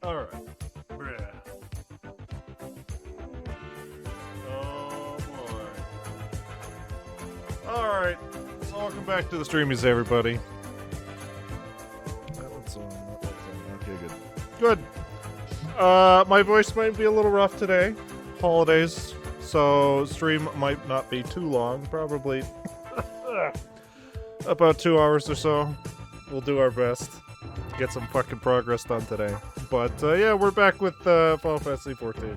Alright. Oh boy. Alright. So welcome back to the streamies, everybody. Okay, good. Good. My voice might be a little rough today. Holidays. So stream might not be too long. Probably about 2 hours or so. We'll do our best. Get some fucking progress done today. But yeah, we're back with Final Fantasy 14.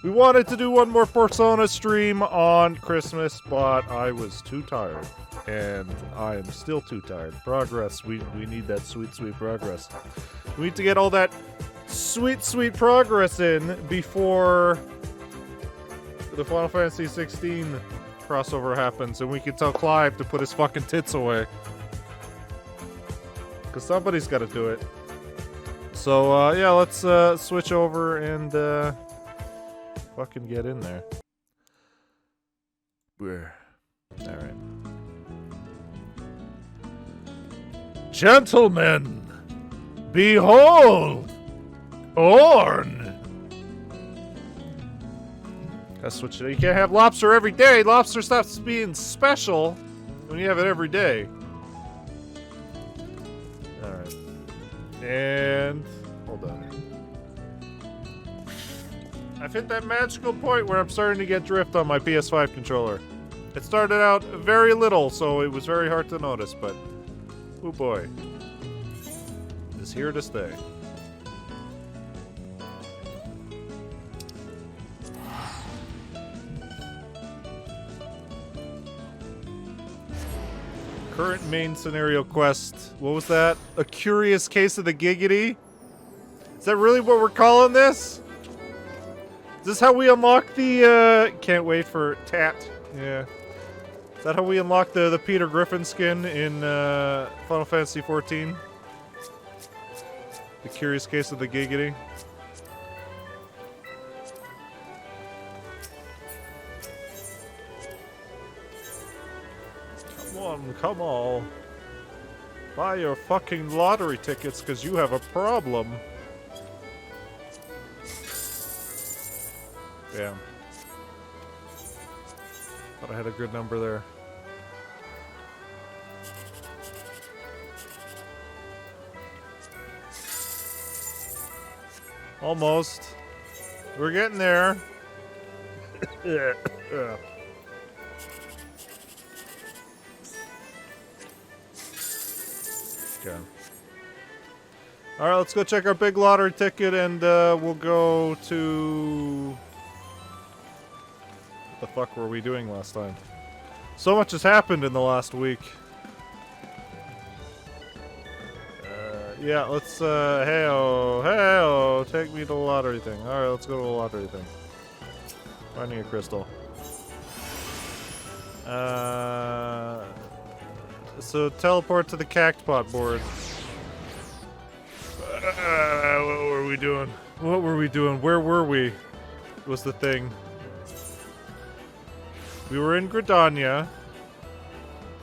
We wanted to do one more Persona stream on Christmas, but I was too tired. And I am still too tired. Progress. We need that sweet, sweet progress. We need to get all that sweet, sweet progress in before the Final Fantasy 16 crossover happens, and we can tell Clive to put his fucking tits away. Because somebody's got to do it. So, yeah, let's switch over and fucking get in there. Alright. Gentlemen, behold, Orn. Gotta switch it. You can't have lobster every day. Lobster stops being special when you have it every day. Alright. And hold on. I've hit that magical point where I'm starting to get drift on my PS5 controller. It started out very little, so it was very hard to notice, but oh boy. It's here to stay. Current main scenario quest. What was that? A curious case of the giggity? Is that really what we're calling this? Is this how we unlock the, can't wait for Tat. Yeah. Is that how we unlock the Peter Griffin skin in, Final Fantasy 14? The curious case of the giggity? Come on. Buy your fucking lottery tickets because you have a problem. Damn. Thought I had a good number there. Almost. We're getting there. Okay. Alright, let's go check our big lottery ticket and we'll go to... What the fuck were we doing last time? So much has happened in the last week. Yeah, let's, hey-oh, take me to the lottery thing. Alright, let's go to the lottery thing. Finding a crystal. So teleport to the cactpot board. What were we doing? What were we doing? Where were we? Was the thing. We were in Gridania.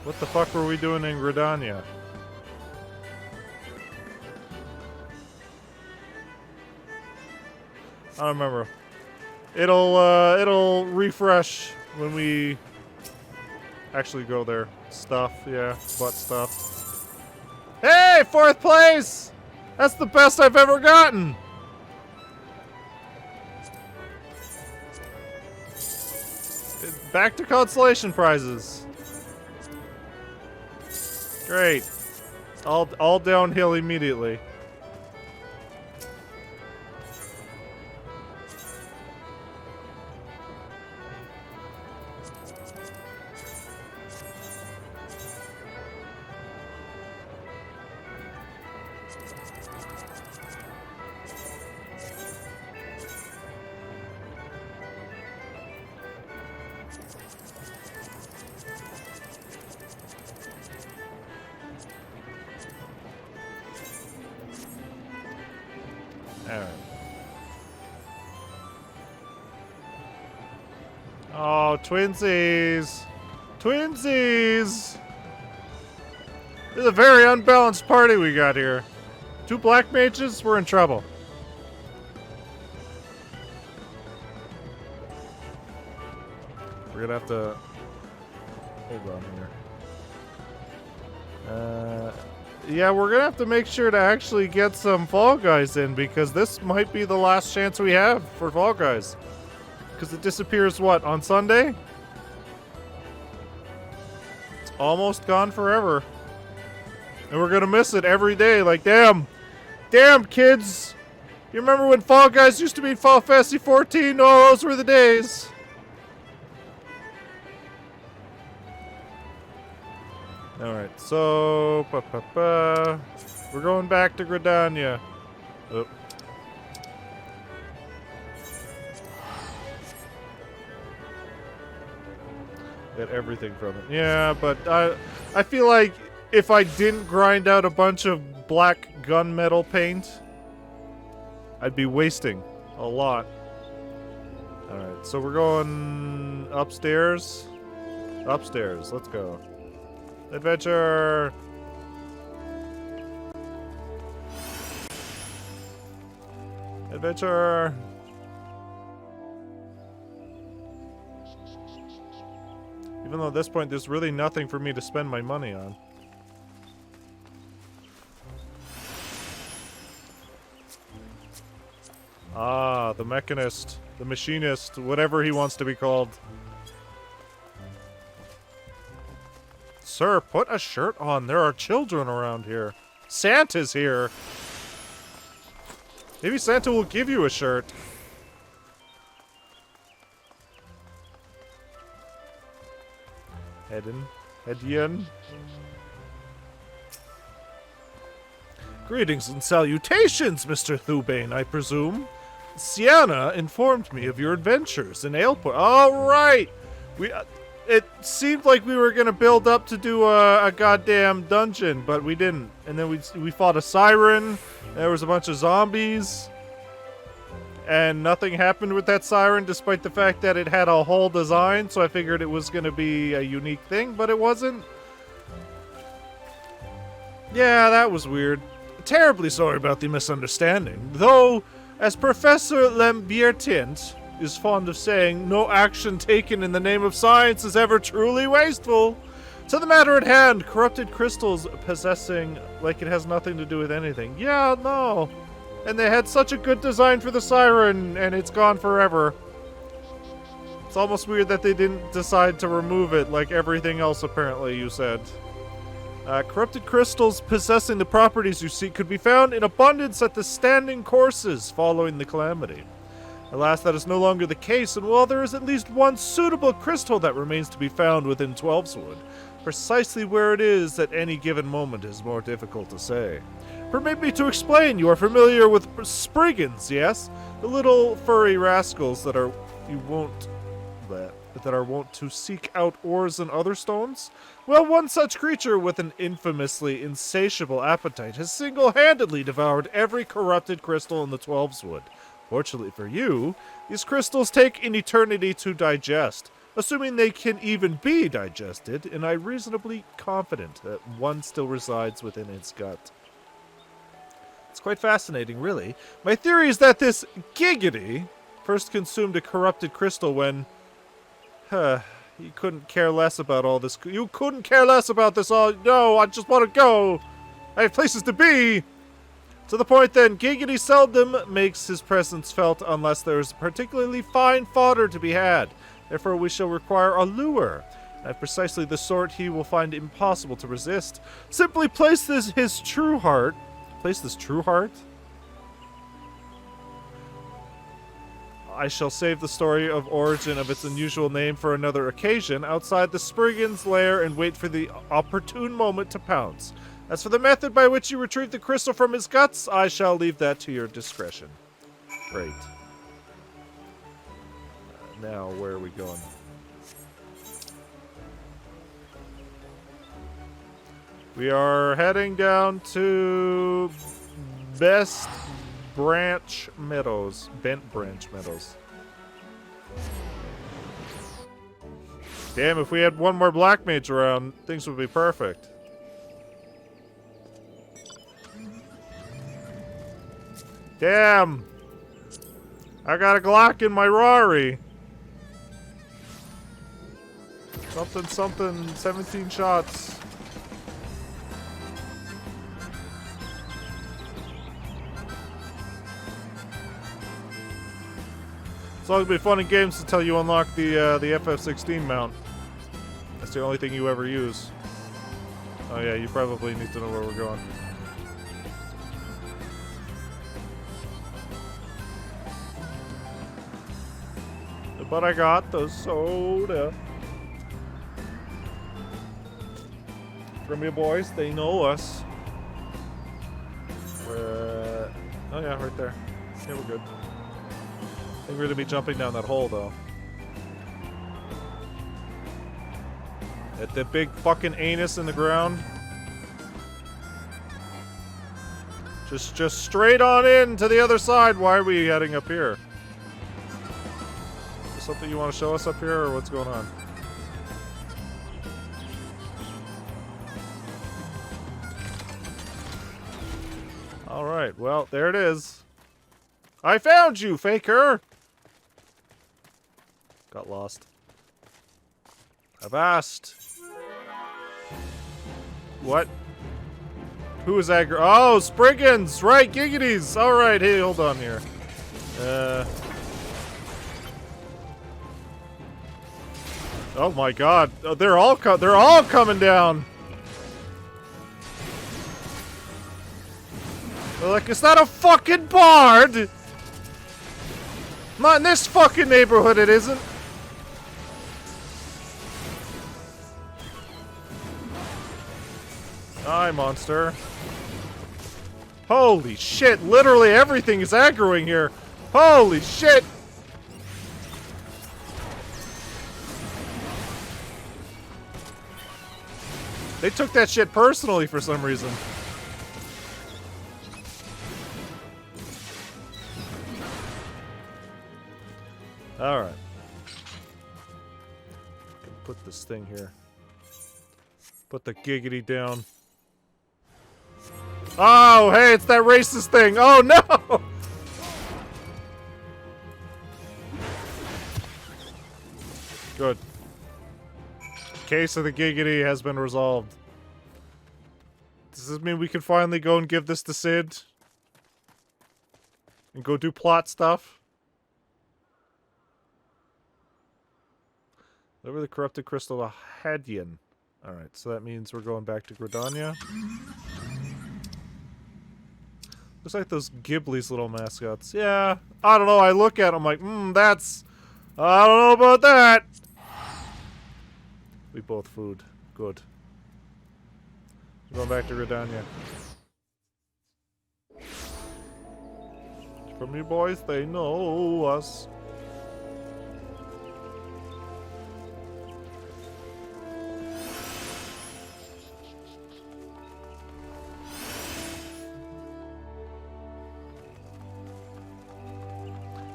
What the fuck were we doing in Gridania? I don't remember. It'll refresh when we actually go there. Stuff, yeah, butt stuff. Hey, 4th place! That's the best I've ever gotten! Back to consolation prizes. Great. All downhill immediately. Oh, twinsies! Twinsies! This is a very unbalanced party we got here. 2 black mages, we're in trouble. We're gonna have to... Hold on here. Yeah, we're gonna have to make sure to actually get some Fall Guys in, because this might be the last chance we have for Fall Guys. Because it disappears, what, on Sunday? It's almost gone forever. And we're gonna miss it every day. Like, damn. Damn, kids. You remember when Fall Guys used to be Fall Fantasy 14? Oh, those were the days. Alright, so... We're going back to Gridania. Oh. Get everything from it. Yeah, but I feel like if I didn't grind out a bunch of black gunmetal paint, I'd be wasting a lot. Alright, so we're going upstairs. Upstairs, let's go. Adventure! Adventure! Even though at this point there's really nothing for me to spend my money on. Ah, the mechanist, the machinist, whatever he wants to be called. Sir, put a shirt on. There are children around here. Santa's here. Maybe Santa will give you a shirt. Hedin. Greetings and salutations, Mr. Thubane, I presume. Sienna informed me of your adventures in Aleport. All right. It seemed like we were gonna build up to do a goddamn dungeon, but we didn't. And then we fought a siren. There was a bunch of zombies, and nothing happened with that siren, despite the fact that it had a whole design. So I figured it was gonna be a unique thing, but it wasn't. Yeah, that was weird. Terribly sorry about the misunderstanding. Though, as Professor Lambiertint is fond of saying, no action taken in the name of science is ever truly wasteful. To the matter at hand, corrupted crystals possessing like it has nothing to do with anything. Yeah, no. And they had such a good design for the siren, and it's gone forever. It's almost weird that they didn't decide to remove it like everything else, apparently, you said. Corrupted crystals possessing the properties you seek could be found in abundance at the standing courses following the calamity. Alas, that is no longer the case, and while there is at least one suitable crystal that remains to be found within Twelveswood, precisely where it is at any given moment is more difficult to say. Permit me to explain. You are familiar with Spriggans, yes? The little furry rascals that are wont to seek out ores and other stones? Well, one such creature with an infamously insatiable appetite has single-handedly devoured every corrupted crystal in the Twelveswood. Fortunately for you, these crystals take an eternity to digest, assuming they can even be digested, and I'm reasonably confident that one still resides within its gut. It's quite fascinating, really. My theory is that this Giggity first consumed a corrupted crystal when... you couldn't care less about all this. You couldn't care less about this all. No, I just want to go. I have places to be. To the point, then, Giggity seldom makes his presence felt unless there is particularly fine fodder to be had. Therefore, we shall require a lure, and precisely the sort he will find impossible to resist. Simply place his true heart. Place this true heart? I shall save the story of origin of its unusual name for another occasion outside the Spriggan's lair and wait for the opportune moment to pounce. As for the method by which you retrieve the crystal from his guts, I shall leave that to your discretion. Great. Now, where are we going? We are heading down to Bent Branch Meadows. Damn, if we had one more Black Mage around, things would be perfect. Damn! I got a Glock in my Rari. Something, something. 17 shots. It's always been fun in games until you unlock the FF16 mount. That's the only thing you ever use. Oh yeah, you probably need to know where we're going. But I got the soda. From your boys, they know us. Oh yeah, right there. Yeah, we're good. I think we're gonna be jumping down that hole though. At the big fucking anus in the ground. Just straight on in to the other side. Why are we heading up here? Is there something you want to show us up here, or what's going on? Alright, well, there it is. I found you, faker! Got lost. Avast! What? Who is aggro? Oh, Spriggans! Right, Giggities! Alright, hey, hold on here. Oh my god. Oh, they're all coming down! They're like, is that a fucking bard? Not in this fucking neighborhood, it isn't. Hi, monster. Holy shit, literally everything is aggroing here. Holy shit. They took that shit personally for some reason. Alright. Put this thing here. Put the giggity down. Oh, hey, it's that racist thing. Oh, no! Good. Case of the giggity has been resolved. Does this mean we can finally go and give this to Sid? And go do plot stuff? Deliver the corrupted crystal to Hadian. Alright, so that means we're going back to Gridania. Looks like those Ghibli's little mascots. Yeah, I don't know, I look at them like, that's... I don't know about that! We both food. Good. We're going back to Gridania. From you boys, they know us.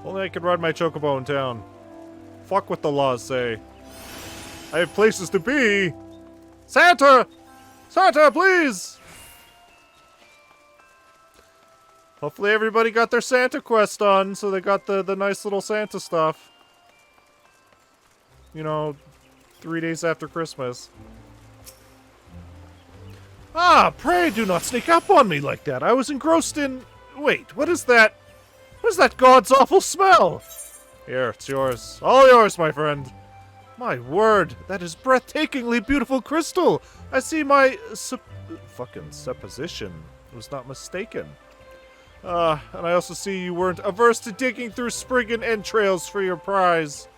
Only I could ride my chocobo in town. Fuck what the laws say. I have places to be! Santa! Santa, please! Hopefully everybody got their Santa quest done, so they got the nice little Santa stuff. You know, 3 days after Christmas. Ah, pray do not sneak up on me like that. I was engrossed in... Wait, what is that? What is that god's awful smell? Here, it's yours. All yours, my friend. My word, that is breathtakingly beautiful crystal. I see my fucking supposition was not mistaken. And I also see you weren't averse to digging through Spriggan entrails for your prize.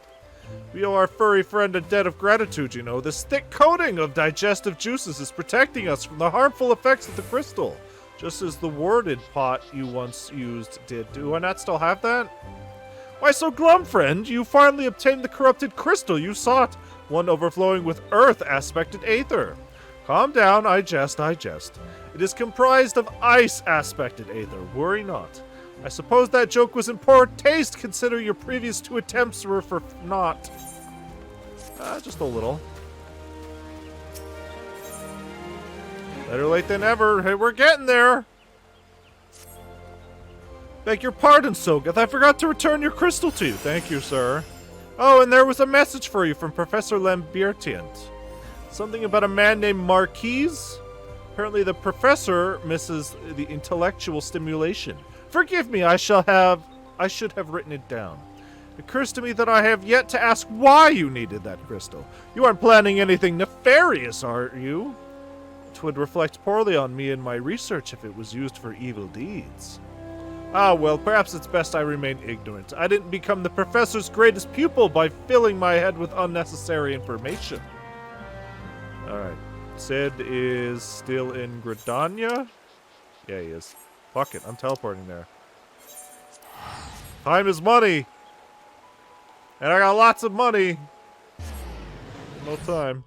We owe our furry friend a debt of gratitude, you know. This thick coating of digestive juices is protecting us from the harmful effects of the crystal. Just as the worded pot you once used did. Do I not still have that? Why so glum, friend? You finally obtained the corrupted crystal you sought. One overflowing with earth-aspected aether. Calm down, I jest, I jest. It is comprised of ice-aspected aether. Worry not. I suppose that joke was in poor taste, considering your previous 2 attempts were for naught. Just a little. Better late than ever. Hey, we're getting there. Beg your pardon, Sogeth. I forgot to return your crystal to you. Thank you, sir. Oh, and there was a message for you from Professor Lambertient. Something about a man named Marquise? Apparently the professor misses the intellectual stimulation. Forgive me, I should have written it down. It occurs to me that I have yet to ask why you needed that crystal. You aren't planning anything nefarious, are you? It would reflect poorly on me and my research if it was used for evil deeds. Ah, well, perhaps it's best I remain ignorant. I didn't become the professor's greatest pupil by filling my head with unnecessary information. Alright. Sid is still in Gridania? Yeah, he is. Fuck it, I'm teleporting there. Time is money! And I got lots of money! No time.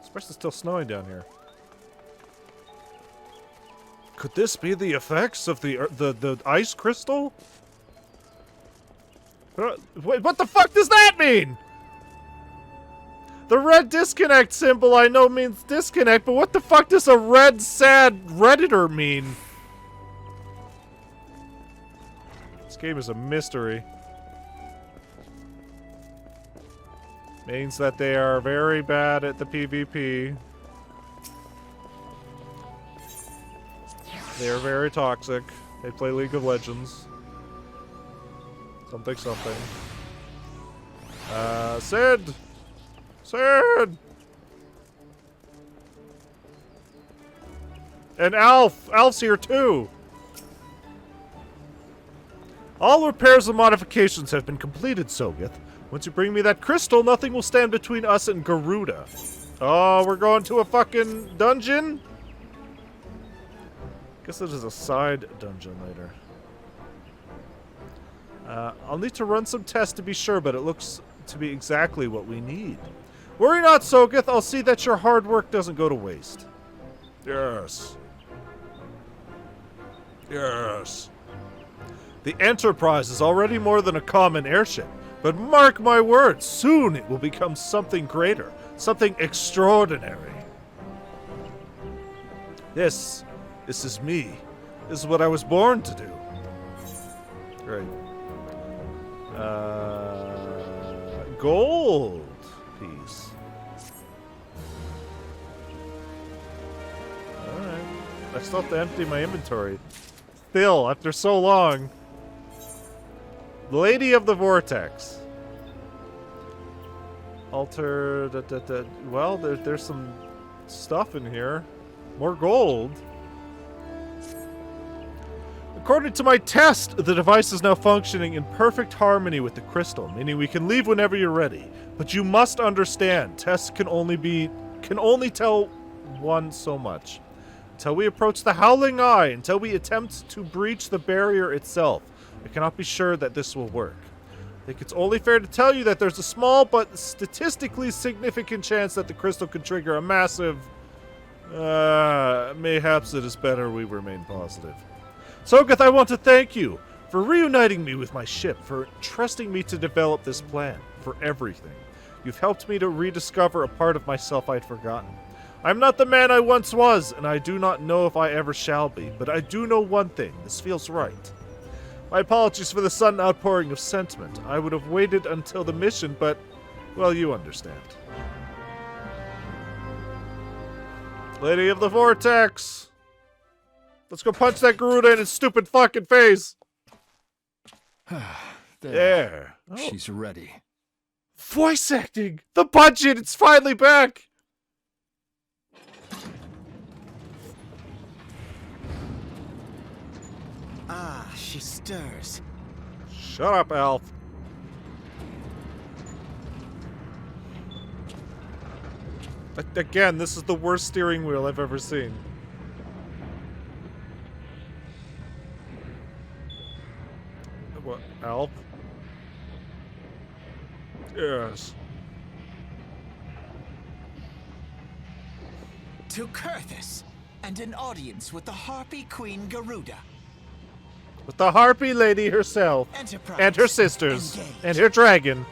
Especially still snowing down here. Could this be the effects of the ice crystal? What the fuck does that mean? The red disconnect symbol I know means disconnect, but what the fuck does a red sad Redditor mean? This game is a mystery. Means that they are very bad at the PvP. They are very toxic. They play League of Legends. Something, something. Sid! Sid! And Alf! Alf's here too! All repairs and modifications have been completed, Sogeth. Once you bring me that crystal, nothing will stand between us and Garuda. Oh, we're going to a fucking dungeon? Guess there's a side dungeon later. I'll need to run some tests to be sure, but it looks to be exactly what we need. Worry not, Sogeth. I'll see that your hard work doesn't go to waste. Yes. Yes. The Enterprise is already more than a common airship, but mark my words, soon it will become something greater, something extraordinary. This is me. This is what I was born to do. Great. Gold piece. Alright. I still have to empty my inventory. Still, after so long. Lady of the Vortex. Alter... Well, there's some stuff in here. More gold. According to my test, the device is now functioning in perfect harmony with the crystal, meaning we can leave whenever you're ready. But you must understand, tests can only tell one so much. Until we approach the Howling Eye, until we attempt to breach the barrier itself, I cannot be sure that this will work. I think it's only fair to tell you that there's a small but statistically significant chance that the crystal could trigger a massive... mayhaps it is better we remain positive. Sogeth, I want to thank you for reuniting me with my ship, for trusting me to develop this plan, for everything. You've helped me to rediscover a part of myself I'd forgotten. I'm not the man I once was, and I do not know if I ever shall be, but I do know one thing. This feels right. My apologies for the sudden outpouring of sentiment. I would have waited until the mission, but, well, you understand. Lady of the Vortex! Let's go punch that Garuda in his stupid fucking face! There. Oh. She's ready. Voice acting! The budget! It's finally back! Ah, she stirs. Shut up, Alf. Again, this is the worst steering wheel I've ever seen. What, Alf? Yes. To Kurthus, and an audience with the Harpy Queen Garuda. With the Harpy Lady herself. Enterprise. And her sisters. Engage. And her dragon.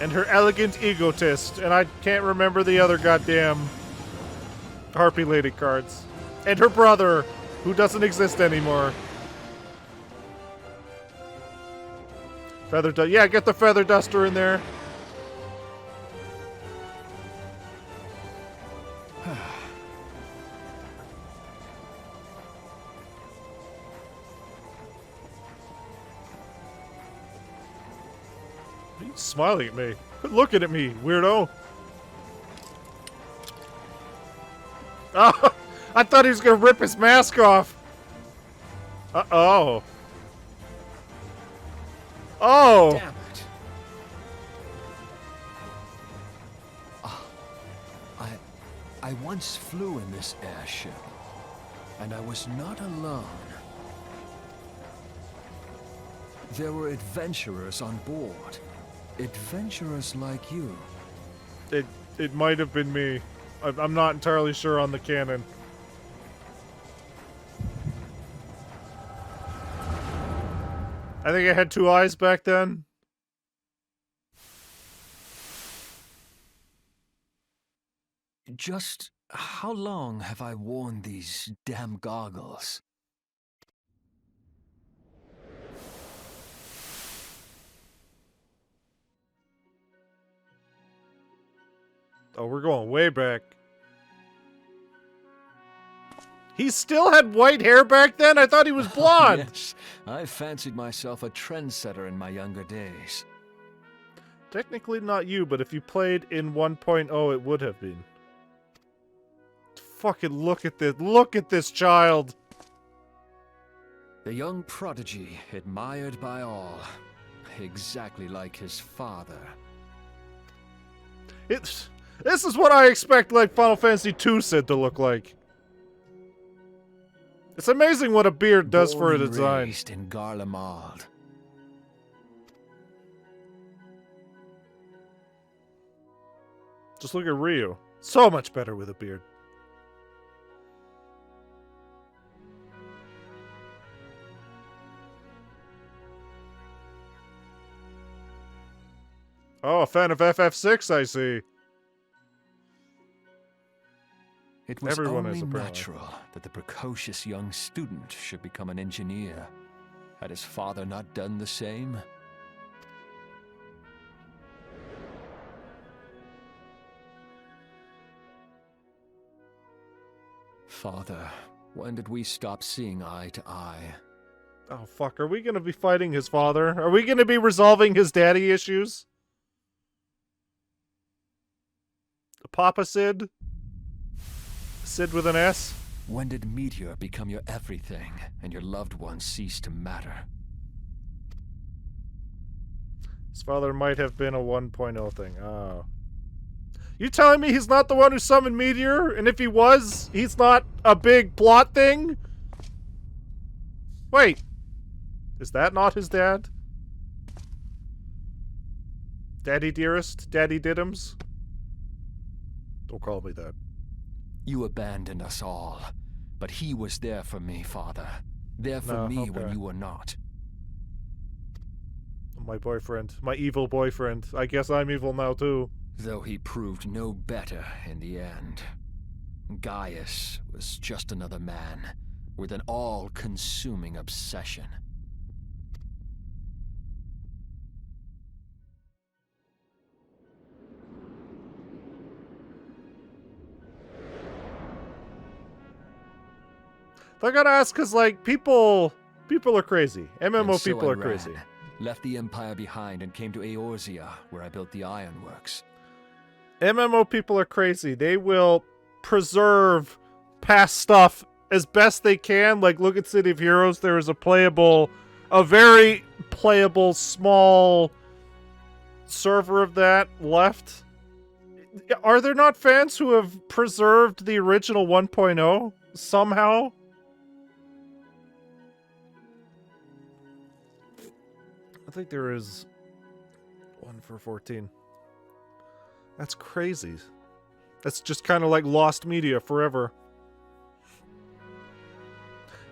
And her elegant egotist. And I can't remember the other goddamn Harpy Lady cards. And her brother, who doesn't exist anymore. Yeah, get the feather duster in there. He's smiling at me. Quit looking at me, weirdo. Oh, I thought he was gonna rip his mask off. Uh-oh. Oh! Damn it. Oh, I once flew in this airship, and I was not alone. There were adventurers on board. Adventurers like you. It might have been me. I'm not entirely sure on the canon. I think I had two eyes back then. Just how long have I worn these damn goggles? Oh, we're going way back. He still had white hair back then? I thought he was blonde. Yes, I fancied myself a trendsetter in my younger days. Technically not you, but if you played in 1.0, it would have been. Fucking look at this. Look at this child. The young prodigy, admired by all. Exactly like his father. This is what I expect like Final Fantasy II Sid to look like. It's amazing what a beard does for a design. Raised in Garlemald. Just look at Ryu. So much better with a beard. Oh, a fan of FF6, I see. It was Everyone only is, apparently. natural that the precocious young student should become an engineer. Had his father not done the same? Father, when did we stop seeing eye to eye? Oh, fuck. Are we going to be fighting his father? Are we going to be resolving his daddy issues? Papa Sid? Sid with an S? When did Meteor become your everything and your loved ones cease to matter? His father might have been a 1.0 thing. Oh. You telling me he's not the one who summoned Meteor? And if he was, he's not a big plot thing? Wait. Is that not his dad? Daddy dearest? Daddy diddums? Don't call me that. You abandoned us all, but he was there for me, Father. There for me when you were not. My boyfriend. My evil boyfriend. I guess I'm evil now, too. Though he proved no better in the end. Gaius was just another man, with an all-consuming obsession. I gotta ask, cause like people are crazy. MMO And so people I are crazy. ran, left the Empire behind and came to Eorzea, where I built the ironworks. MMO people are crazy. They will preserve past stuff as best they can. Like, look at City of Heroes. There is a very playable, small server of that left. Are there not fans who have preserved the original 1.0 somehow? I think there is one for 14. That's crazy. That's just kind of like lost media forever.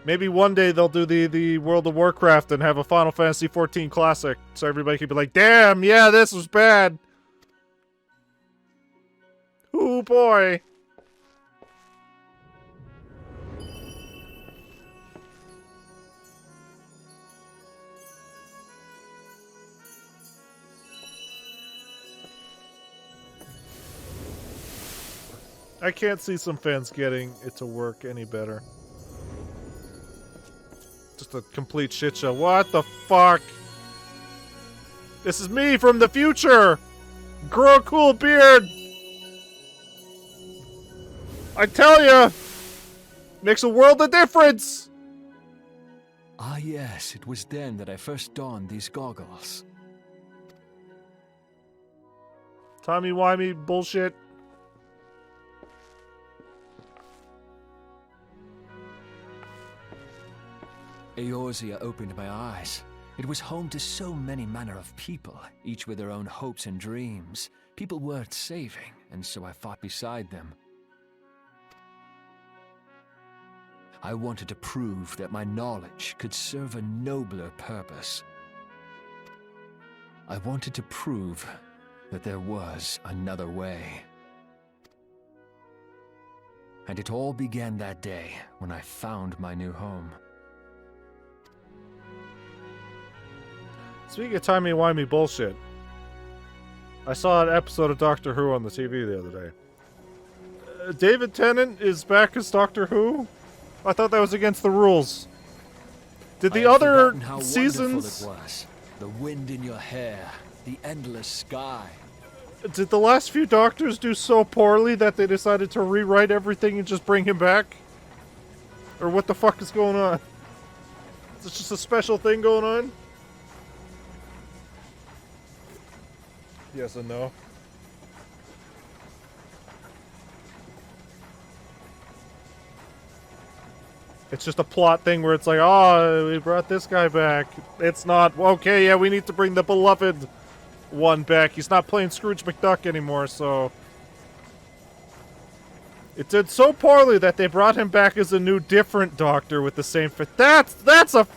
Maybe one day they'll do the World of Warcraft and have a Final Fantasy 14 classic, so everybody can be like, damn, yeah, this was bad. Oh boy. I can't see some fans getting it to work any better. Just a complete shit show. What the fuck? This is me from the future! Grow a cool beard! I tell ya! Makes a world of difference! Ah yes, it was then that I first donned these goggles. Timey-wimey bullshit. Eorzea opened my eyes. It was home to so many manner of people, each with their own hopes and dreams. People worth saving, and so I fought beside them. I wanted to prove that my knowledge could serve a nobler purpose. I wanted to prove that there was another way. And it all began that day when I found my new home. Speaking of timey-wimey bullshit, I saw an episode of Doctor Who on the TV the other day. David Tennant is back as Doctor Who? I thought that was against the rules. Did the other seasons... It was. The wind in your hair, the endless sky. Did the last few Doctors do so poorly that they decided to rewrite everything and just bring him back? Or what the fuck is going on? Is this just a special thing going on? Yes and no. It's just a plot thing where it's like, oh, we brought this guy back. It's not, okay, yeah, we need to bring the beloved one back. He's not playing Scrooge McDuck anymore, so... It did so poorly that they brought him back as a new, different Doctor with the same fit. That's a...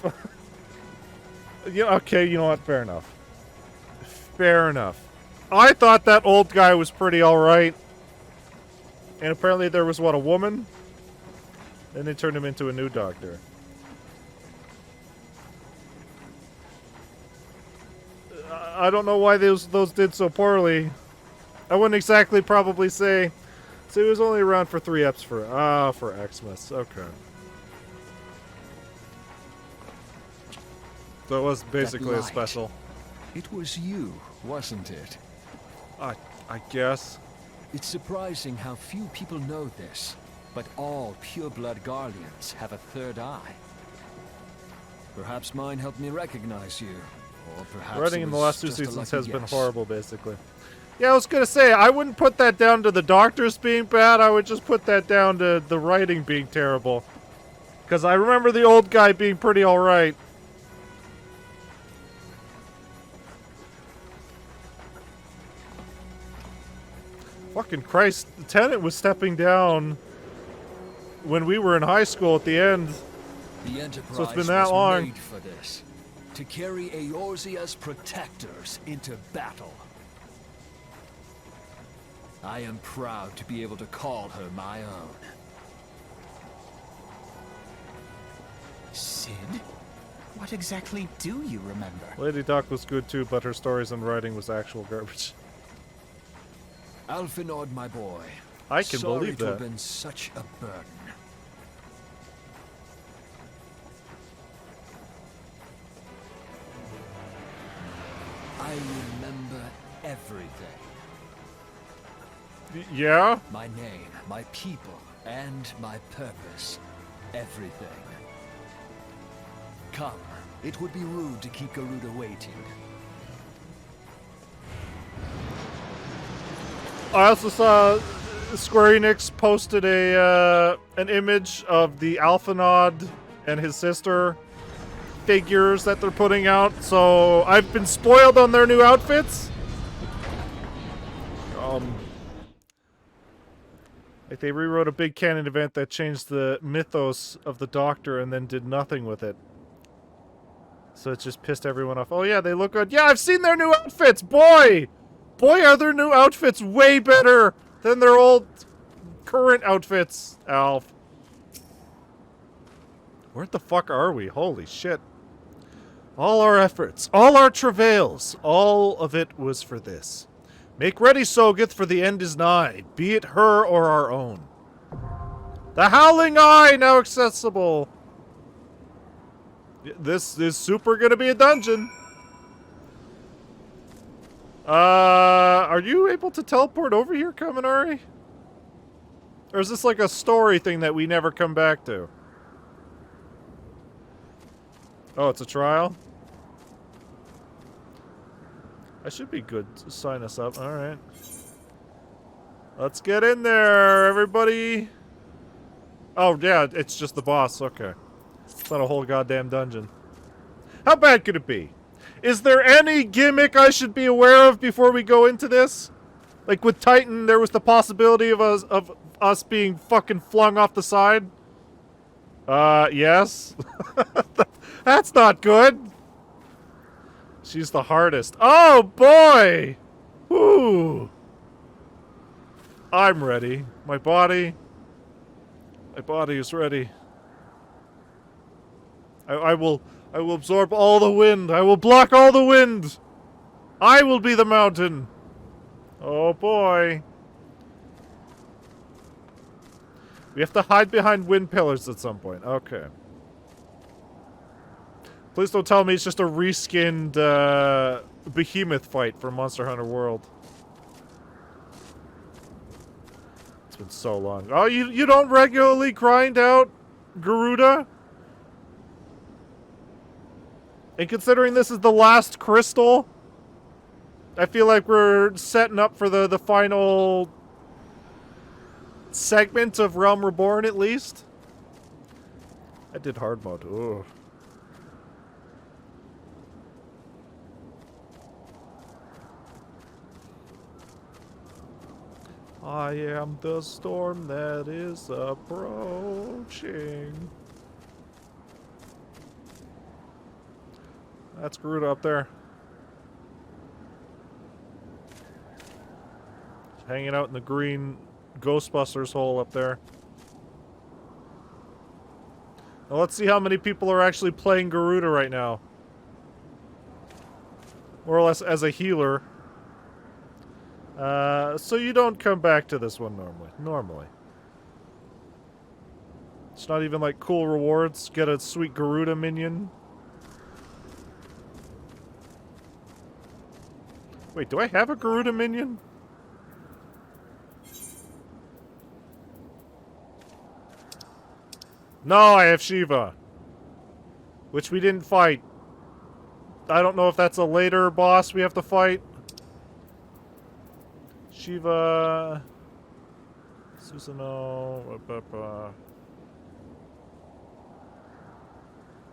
Yeah, okay, you know what? Fair enough. Fair enough. I thought that old guy was pretty alright. And apparently there was, what, a woman? Then they turned him into a new Doctor. I don't know why those did so poorly. I wouldn't exactly probably say... So he was only around for 3 eps for Xmas. Okay. So it was basically a special. It was you, wasn't it? I guess. It's surprising how few people know this, but all pureblood Guardians have a third eye. Perhaps mine helped me recognize you, or perhaps Writing in the last 2 just a seasons lucky has been guess. horrible, basically. Yeah, I was gonna say, I wouldn't put that down to the Doctors being bad, I would just put that down to the writing being terrible. Because I remember the old guy being pretty alright. Fucking Christ, Tennant was stepping down when we were in high school at the end. The Enterprise So it's been that was long. made for this, to carry Eorzea's protectors into battle. I am proud to be able to call her my own. Sid? What exactly do you remember? Lady Doc was good too, but her stories and writing was actual garbage. Alphinaud, my boy. I can Sorry believe to have that. been such a burden. I remember everything. Yeah? My name, my people, and my purpose. Everything. Come, it would be rude to keep Garuda waiting. I also saw Square Enix posted an image of the Alphinaud and his sister figures that they're putting out. So I've been spoiled on their new outfits. Like they rewrote a big canon event that changed the mythos of the Doctor and then did nothing with it. So it just pissed everyone off. Oh yeah, they look good. Yeah, I've seen their new outfits. Boy, are their new outfits way better than their old current outfits, Alf. Where the fuck are we? Holy shit. All our efforts, all our travails, all of it was for this. Make ready, Sogeth, for the end is nigh, be it her or our own. The Howling Eye now accessible. This is super gonna be a dungeon. Are you able to teleport over here, Kaminari? Or is this like a story thing that we never come back to? Oh, it's a trial? I should be good to sign us up. Alright. Let's get in there, everybody. Oh, yeah, it's just the boss. Okay. It's not a whole goddamn dungeon. How bad could it be? Is there any gimmick I should be aware of before we go into this? Like with Titan, there was the possibility of us being fucking flung off the side? Yes. That's not good. She's the hardest. Oh, boy! Woo! I'm ready. My body is ready. I will absorb all the wind. I will block all the wind. I will be the mountain. Oh, boy. We have to hide behind wind pillars at some point. Okay. Please don't tell me it's just a reskinned behemoth fight from Monster Hunter World. It's been so long. Oh, you don't regularly grind out Garuda? And considering this is the last crystal, I feel like we're setting up for the final segment of Realm Reborn, at least. I did hard mode. Ooh. I am the storm that is approaching. That's Garuda up there. Hanging out in the green Ghostbusters hole up there. Now let's see how many people are actually playing Garuda right now. More or less as a healer. So you don't come back to this one normally. It's not even like cool rewards. Get a sweet Garuda minion. Wait, do I have a Garuda minion? No, I have Shiva. Which we didn't fight. I don't know if that's a later boss we have to fight. Shiva... Susanoo...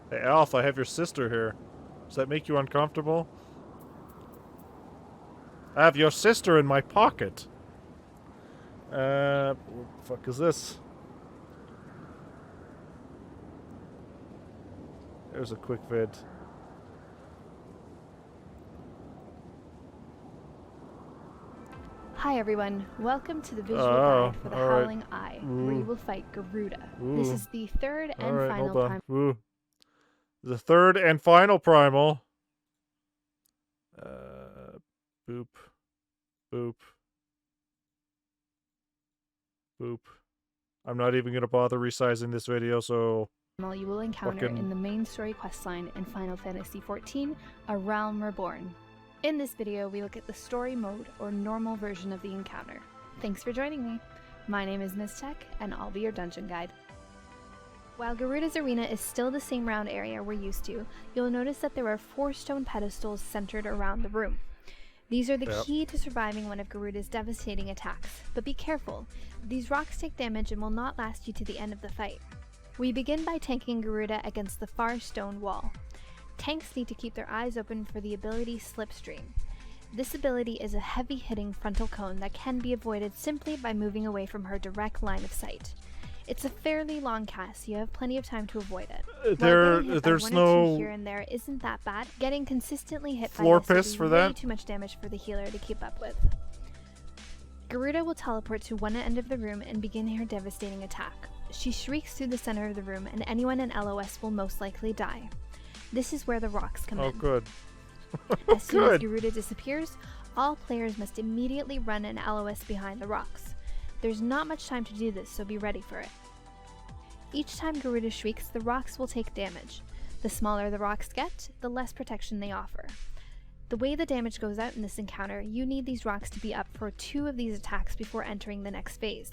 Hey, Alf, I have your sister here. Does that make you uncomfortable? I have your sister in my pocket. What the fuck is this? There's a quick vid. Hi everyone, welcome to the visual guide for the alright. Howling Eye, where you will fight Garuda. Ooh. This is the third and Alright, final hold on. time. Ooh. The third and final primal. Boop. Boop. Boop. I'm not even gonna bother resizing this video, so... You will encounter in the main story questline in Final Fantasy XIV, A Realm Reborn. In this video, we look at the story mode or normal version of the encounter. Thanks for joining me. My name is Ms. Tech, and I'll be your dungeon guide. While Garuda's arena is still the same round area we're used to, you'll notice that there are 4 stone pedestals centered around the room. These are the key to surviving one of Garuda's devastating attacks, but be careful. These rocks take damage and will not last you to the end of the fight. We begin by tanking Garuda against the far stone wall. Tanks need to keep their eyes open for the ability Slipstream. This ability is a heavy-hitting frontal cone that can be avoided simply by moving away from her direct line of sight. It's a fairly long cast, so you have plenty of time to avoid it. There's one no or two here and there isn't that bad. Getting consistently hit by floor this would piss be for way that? too much damage for the healer to keep up with. Garuda will teleport to one end of the room and begin her devastating attack. She shrieks through the center of the room, and anyone in LOS will most likely die. This is where the rocks come in. Oh, good. As soon as Garuda disappears, all players must immediately run an LOS behind the rocks. There's not much time to do this, so be ready for it. Each time Garuda shrieks, the rocks will take damage. The smaller the rocks get, the less protection they offer. The way the damage goes out in this encounter, you need these rocks to be up for 2 of these attacks before entering the next phase.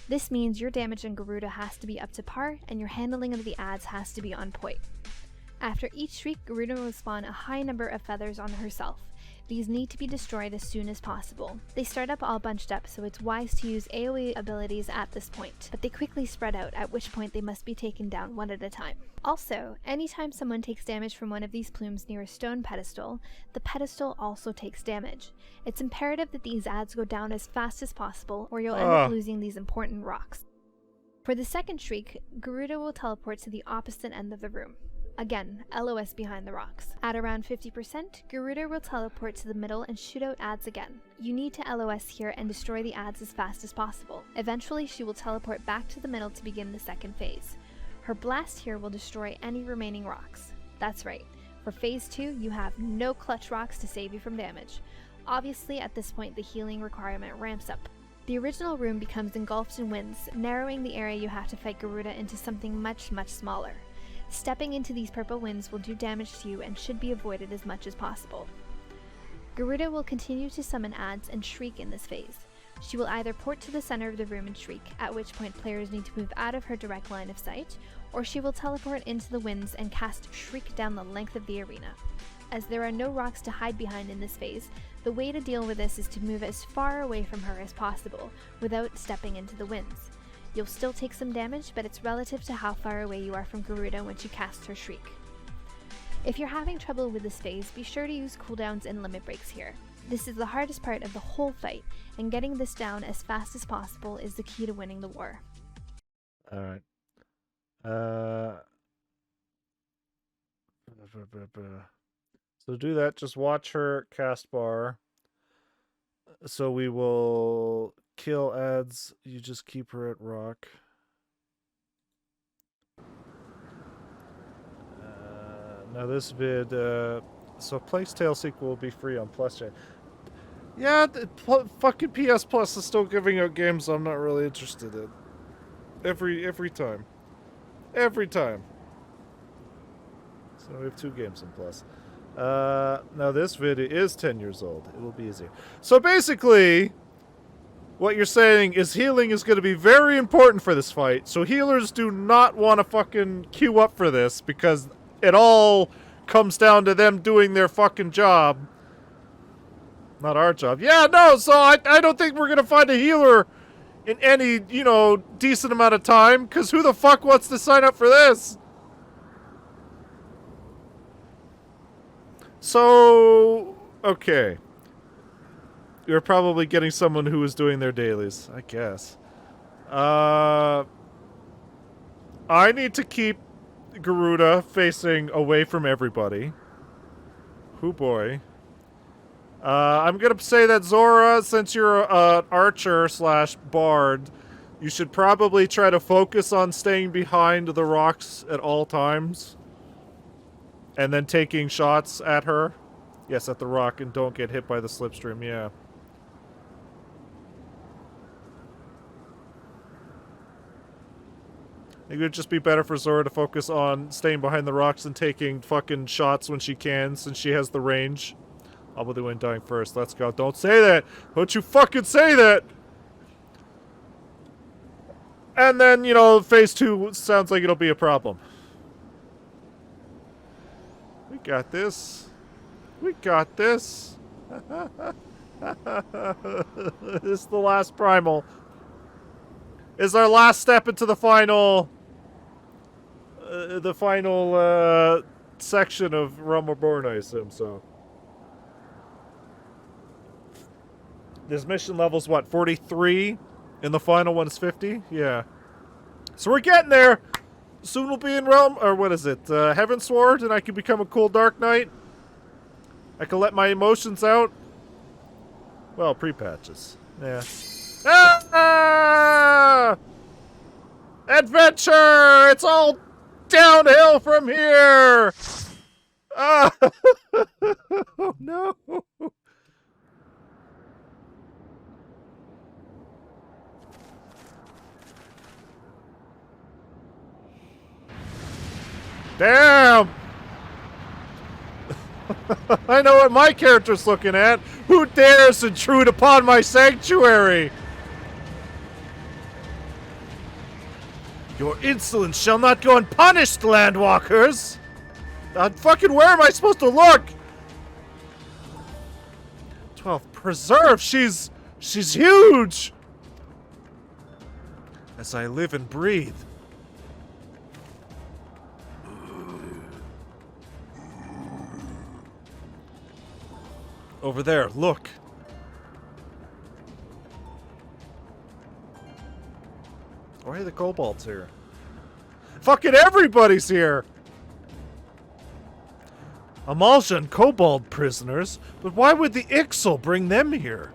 This means your damage on Garuda has to be up to par, and your handling of the adds has to be on point. After each shriek, Garuda will spawn a high number of feathers on herself. These need to be destroyed as soon as possible. They start up all bunched up, so it's wise to use AoE abilities at this point, but they quickly spread out, at which point they must be taken down one at a time. Also, anytime someone takes damage from one of these plumes near a stone pedestal, the pedestal also takes damage. It's imperative that these adds go down as fast as possible, or you'll end up losing these important rocks. For the second shriek, Garuda will teleport to the opposite end of the room. Again, LOS behind the rocks. At around 50%, Garuda will teleport to the middle and shoot out adds again. You need to LOS here and destroy the adds as fast as possible. Eventually, she will teleport back to the middle to begin the second phase. Her blast here will destroy any remaining rocks. That's right, for phase 2, you have no clutch rocks to save you from damage. Obviously, at this point, the healing requirement ramps up. The original room becomes engulfed in winds, narrowing the area you have to fight Garuda into something much, much smaller. Stepping into these purple winds will do damage to you and should be avoided as much as possible. Garuda will continue to summon adds and shriek in this phase. She will either port to the center of the room and shriek, at which point players need to move out of her direct line of sight, or she will teleport into the winds and cast Shriek down the length of the arena. As there are no rocks to hide behind in this phase, the way to deal with this is to move as far away from her as possible, without stepping into the winds. You'll still take some damage, but it's relative to how far away you are from Garuda when she casts her shriek. If you're having trouble with this phase, be sure to use cooldowns and limit breaks here. This is the hardest part of the whole fight, and getting this down as fast as possible is the key to winning the war. Alright. So to do that, just watch her cast bar. So we will kill adds. You just keep her at rock. Now this vid, so Plague's sequel will be free on Plus Chat. Yeah, fucking PS Plus is still giving out games I'm not really interested in. Every time. Every time. So we have 2 games in Plus. Now this video is 10 years old. It will be easier. So basically, what you're saying is healing is going to be very important for this fight. So healers do not want to fucking queue up for this because it all comes down to them doing their fucking job. Not our job. Yeah, no, so I don't think we're going to find a healer in any, you know, decent amount of time, because who the fuck wants to sign up for this? So, okay. You're probably getting someone who is doing their dailies, I guess. I need to keep Garuda facing away from everybody. Hoo boy. I'm gonna say that Zora, since you're an archer / bard, you should probably try to focus on staying behind the rocks at all times. And then taking shots at her. Yes, at the rock, and don't get hit by the slipstream, yeah. I think it would just be better for Zora to focus on staying behind the rocks and taking fucking shots when she can, since she has the range. I'll be the one dying first. Let's go. Don't say that! Don't you fucking say that! And then, you know, phase 2 sounds like it'll be a problem. We got this. We got this. This is the last primal. Is our last step into the final... section of Reborn, I assume, so. This mission level's what, 43? And the final one is 50? Yeah. So we're getting there! Soon we'll be in Realm, or what is it, Heavensward, and I can become a cool Dark Knight. I can let my emotions out. Well, pre-patches. Yeah. Ah! Adventure! It's all downhill from here! Ah! Oh no! Damn! I know what my character's looking at. Who dares intrude upon my sanctuary? Your insolence shall not go unpunished, landwalkers! Fucking where am I supposed to look? 12th Preserve, she's huge! As I live and breathe. Over there, look. Why are the kobolds here? Fucking everybody's here! Amalja and kobold prisoners, but why would the Ixal bring them here?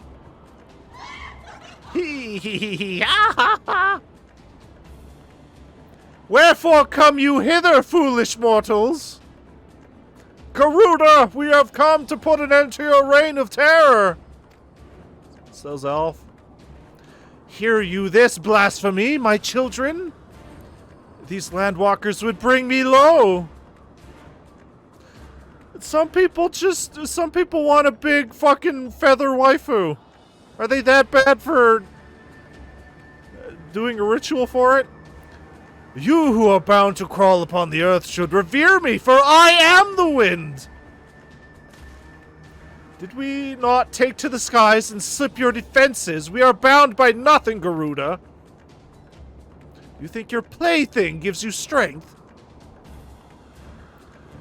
Hee hee hee hee ha ha ha! Wherefore come you hither, foolish mortals? Garuda, we have come to put an end to your reign of terror, says Elf. Hear you this blasphemy, my children? These landwalkers would bring me low. Some people want a big fucking feather waifu. Are they that bad for doing a ritual for it? You who are bound to crawl upon the earth should revere me, for I am the wind! Did we not take to the skies and slip your defenses? We are bound by nothing, Garuda. You think your plaything gives you strength?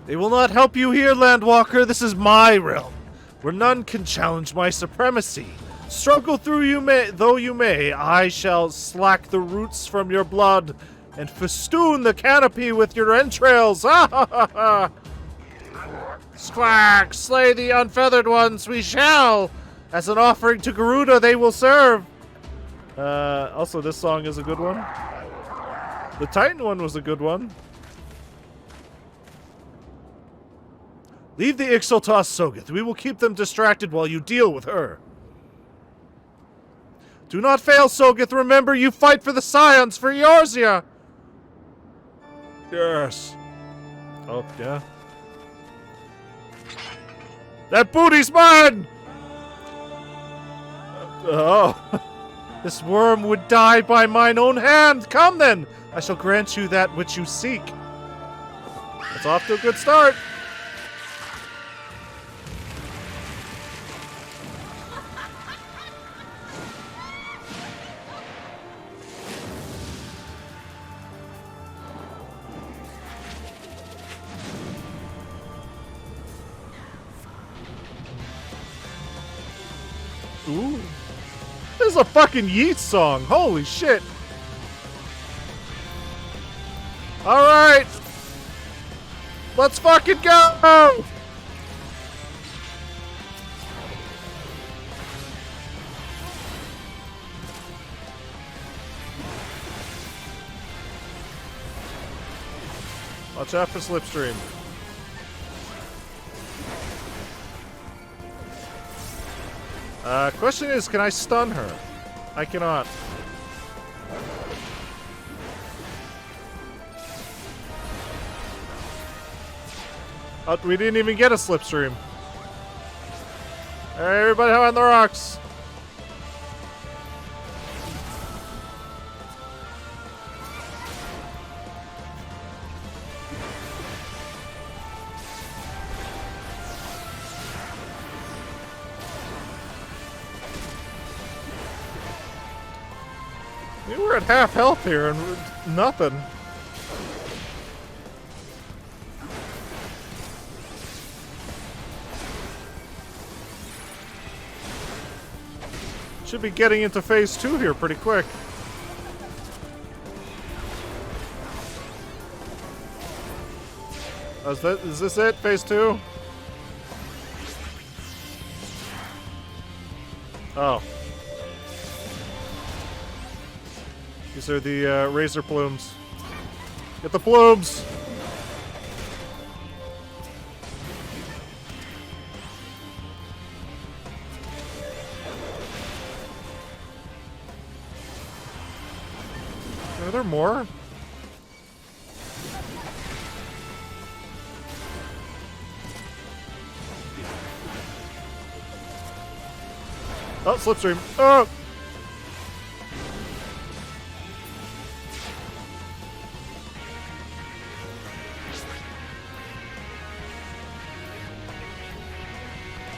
They will not help you here, Landwalker. This is my realm, where none can challenge my supremacy. Struggle through though you may, I shall slack the roots from your blood and festoon the canopy with your entrails. Ha ha ha ha! Squawk! Slay the unfeathered ones, we shall! As an offering to Garuda, they will serve! Also, this song is a good one. The Titan one was a good one. Leave the Ixal to us, Sogeth. We will keep them distracted while you deal with her. Do not fail, Sogeth. Remember, you fight for the Scions, for Eorzea! Yes. Oh, yeah. That booty's mine! Oh. This worm would die by mine own hand. Come then! I shall grant you that which you seek. It's off to a good start. Ooh. This is a fucking Yeet song. Holy shit. Alright. Let's fucking go! Watch out for Slipstream. Question is, can I stun her? I cannot. Oh, we didn't even get a Slipstream. Alright, everybody on the rocks. We're at half health here and nothing. Should be getting into phase 2 here pretty quick. Oh, is this it? Phase 2? Oh. These are the razor plumes. Get the plumes! Are there more? Oh, slipstream. Oh!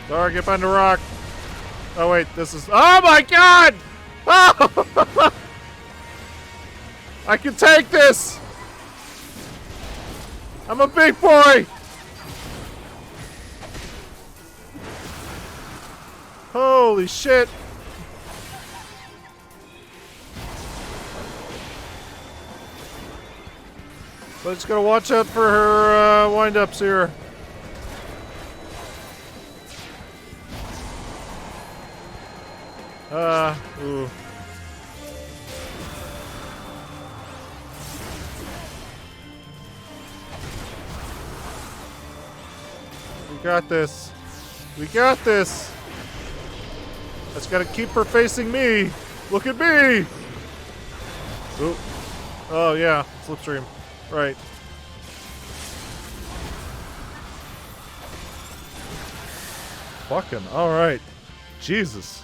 Sorry, get behind the rock. Oh wait, this is. Oh my god! Oh! I can take this! I'm a big boy! Holy shit! But I just gotta watch out for her wind-ups here. Ooh. We got this. We got this. Just gotta keep her facing me. Look at me. Ooh. Oh yeah, slipstream. Right. Fucking all right. Jesus.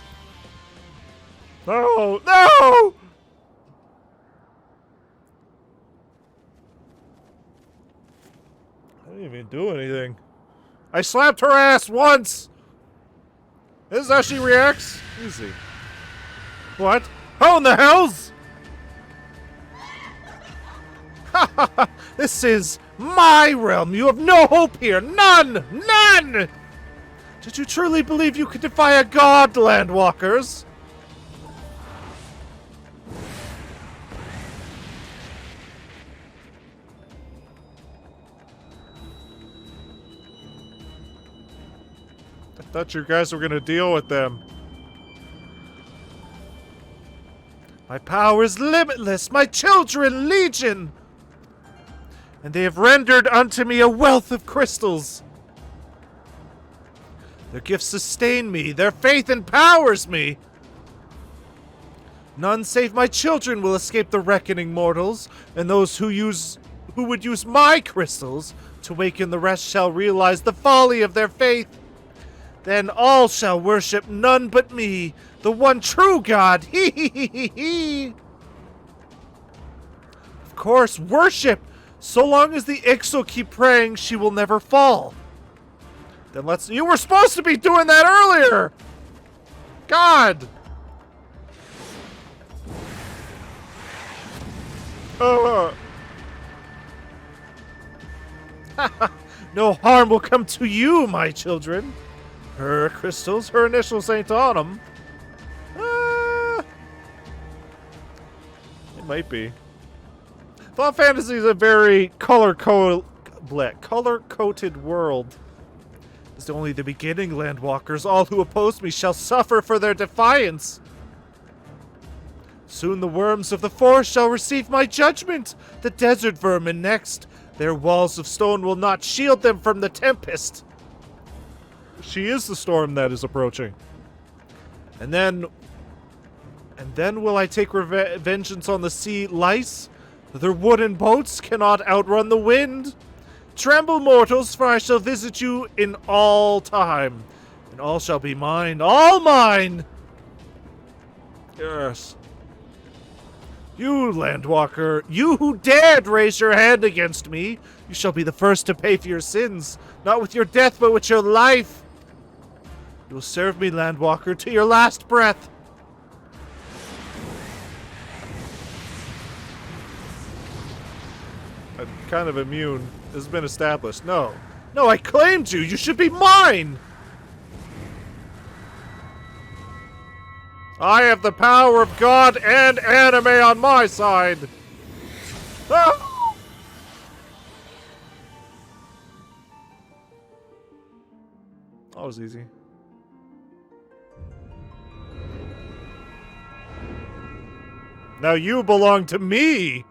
No! No! I didn't even do anything. I slapped her ass once! This is how she reacts? Easy. What? How in the hells? This is my realm. You have no hope here. None! None! Did you truly believe you could defy a god, Landwalkers? I thought you guys were gonna deal with them. My power is limitless, my children legion! And they have rendered unto me a wealth of crystals. Their gifts sustain me, their faith empowers me. None save my children will escape the reckoning, mortals, and those who would use my crystals to waken the rest shall realize the folly of their faith. Then all shall worship none but me, the one true God. Hee hee hee hee hee. Of course, worship. So long as the Ixo keep praying, she will never fall. Then let's. You were supposed to be doing that earlier. God. No harm will come to you, my children. Her crystals, her initials ain't on them. It might be. Final Fantasy is a very color-coated world. It's only the beginning, Landwalkers. All who oppose me shall suffer for their defiance. Soon the worms of the forest shall receive my judgment. The desert vermin next. Their walls of stone will not shield them from the tempest. She is the storm that is approaching. And then will I take vengeance on the sea lice? Their wooden boats cannot outrun the wind. Tremble, mortals, for I shall visit you in all time. And all shall be mine. All mine! Yes. You, Landwalker, you who dared raise your hand against me, you shall be the first to pay for your sins. Not with your death, but with your life. You will serve me, Landwalker, to your last breath. I'm kind of immune. This has been established. No. No, I claimed you. You should be mine. I have the power of God and anime on my side. Ah! That was easy. Now you belong to me!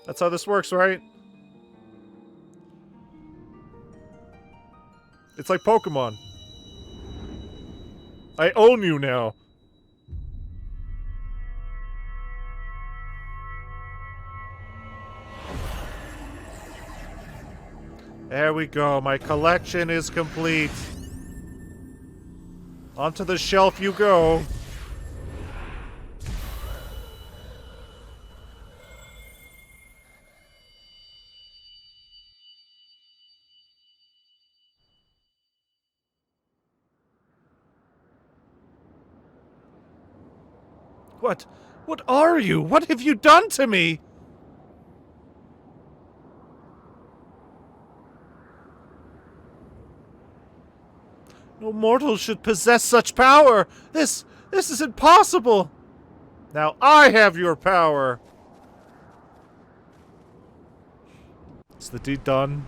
That's how this works, right? It's like Pokemon. I own you now. There we go. My collection is complete. Onto the shelf you go. What? What are you? What have you done to me? No mortal should possess such power. This is impossible. Now I have your power. Is the deed done?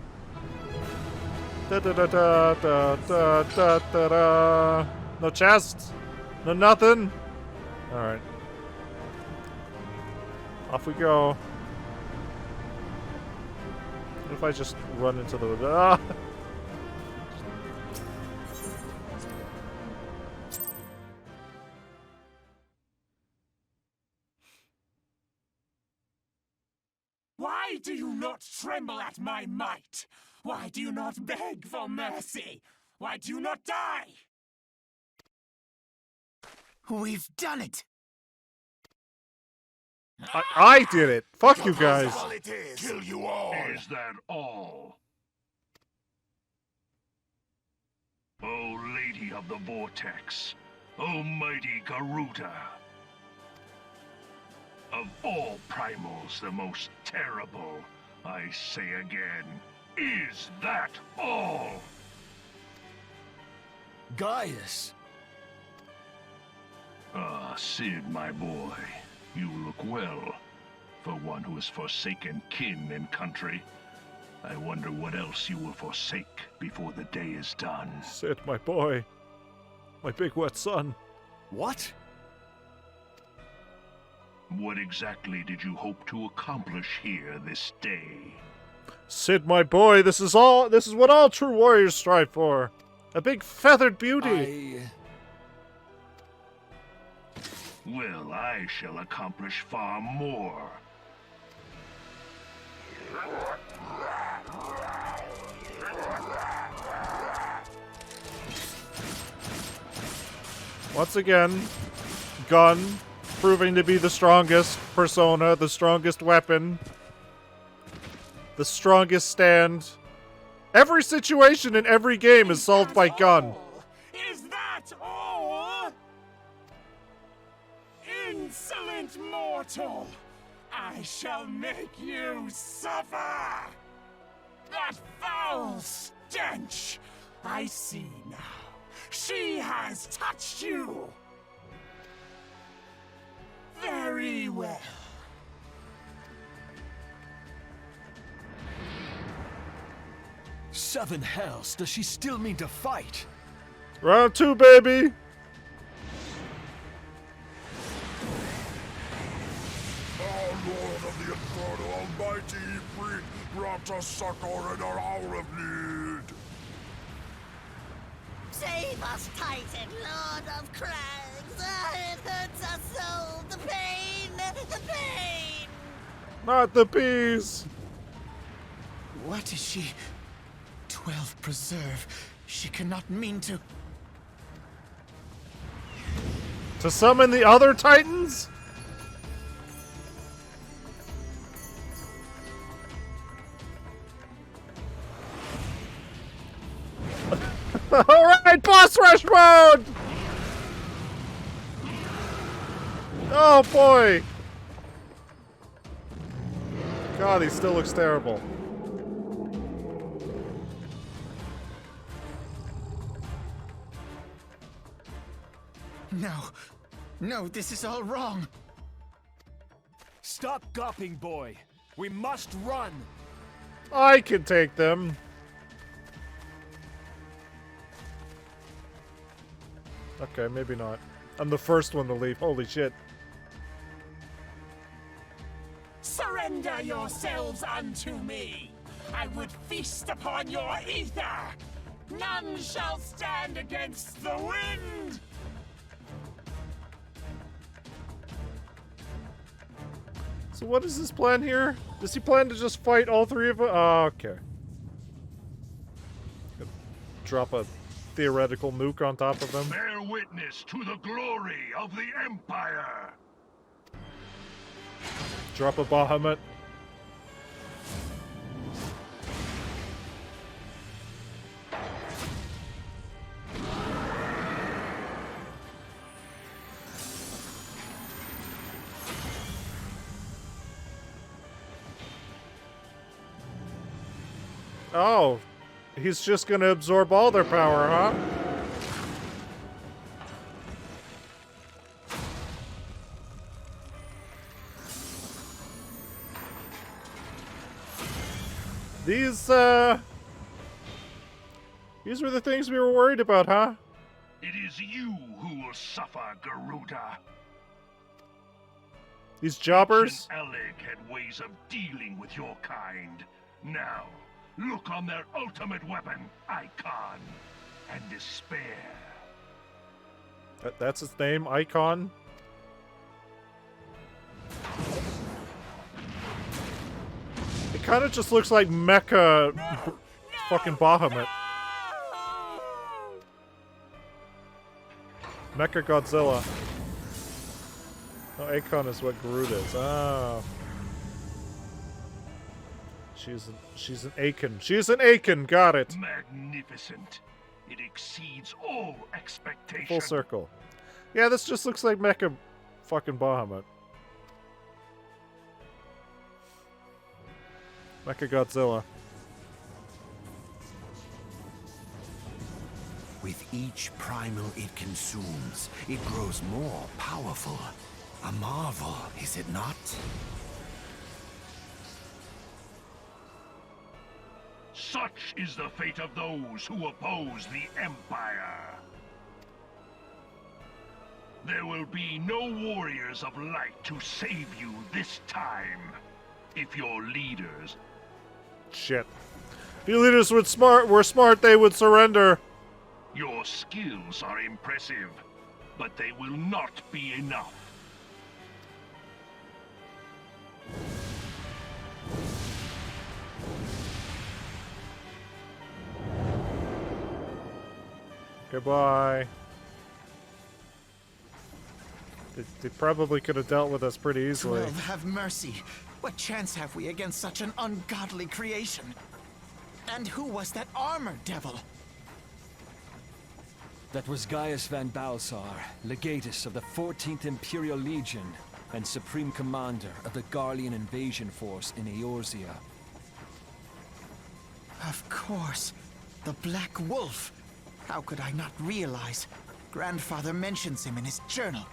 Da da da da da da da da da. No chest? No nothing? Alright. Off we go. What if I just run into the... Ah! Why do you not tremble at my might? Why do you not beg for mercy? Why do you not die? We've done it! I did it! Fuck you guys! Kill you all! Is that all? O Lady of the Vortex, O mighty Garuda, of all primals the most terrible, I say again, is that all? Gaius! Ah, Sid, my boy, you look well, for one who has forsaken kin and country. I wonder what else you will forsake before the day is done. Sid, my boy. My big wet son. What? What exactly did you hope to accomplish here this day? Sid, my boy, this is what all true warriors strive for. A big feathered beauty. Well, I shall accomplish far more. Once again, gun proving to be the strongest persona, the strongest weapon, the strongest stand. Every situation in every game is solved by gun. Is that all? Insolent mortal! I shall make you suffer! That foul stench! I see now. She has touched you! Very well. Seven hells, does she still mean to fight? Round 2, baby! Our Lord of the Inferno Almighty brought us succor in our hour of need. Save us, Titan, Lord of Crags! It hurts us so! The pain! The pain! Not the bees! What is she? 12 preserve. She cannot mean to... To summon the other titans? Alright, boss rush mode! Oh boy! God, he still looks terrible. No. No, this is all wrong. Stop gawping, boy. We must run. I can take them. Okay, maybe not. I'm the first one to leave. Holy shit. Surrender yourselves unto me. I would feast upon your ether. None shall stand against the wind. So what is his plan here? Does he plan to just fight all three of them? Oh, okay. Drop a theoretical nuke on top of them. Bear witness to the glory of the Empire. Drop a Bahamut. Oh, he's just gonna absorb all their power, huh? These were the things we were worried about, huh? It is you who will suffer, Garuda. These jobbers? Ancient Alec had ways of dealing with your kind. Now, look on their ultimate weapon, Icon, and despair. That's his name, Icon? It kind of just looks like Mecha fucking Bahamut. Mecha Godzilla. Oh, Icon is what Garuda is. Oh. She's an Aiken. She's an Aiken, got it. Magnificent. It exceeds all expectation. Full circle. Yeah, this just looks like Mecha fucking Bahamut. Mecha Godzilla. With each primal it consumes, it grows more powerful. A marvel, is it not? Such is the fate of those who oppose the Empire. There will be no warriors of light to save you this time. If your leaders... Shit. If your leaders were smart, they would surrender. Your skills are impressive, but they will not be enough. Goodbye. They probably could have dealt with us pretty easily. 12, have mercy. What chance have we against such an ungodly creation? And who was that armored devil? That was Gaius van Balsar, legatus of the 14th Imperial Legion and supreme commander of the Garlean invasion force in Eorzea. Of course. The Black Wolf. How could I not realize? Grandfather mentions him in his journal.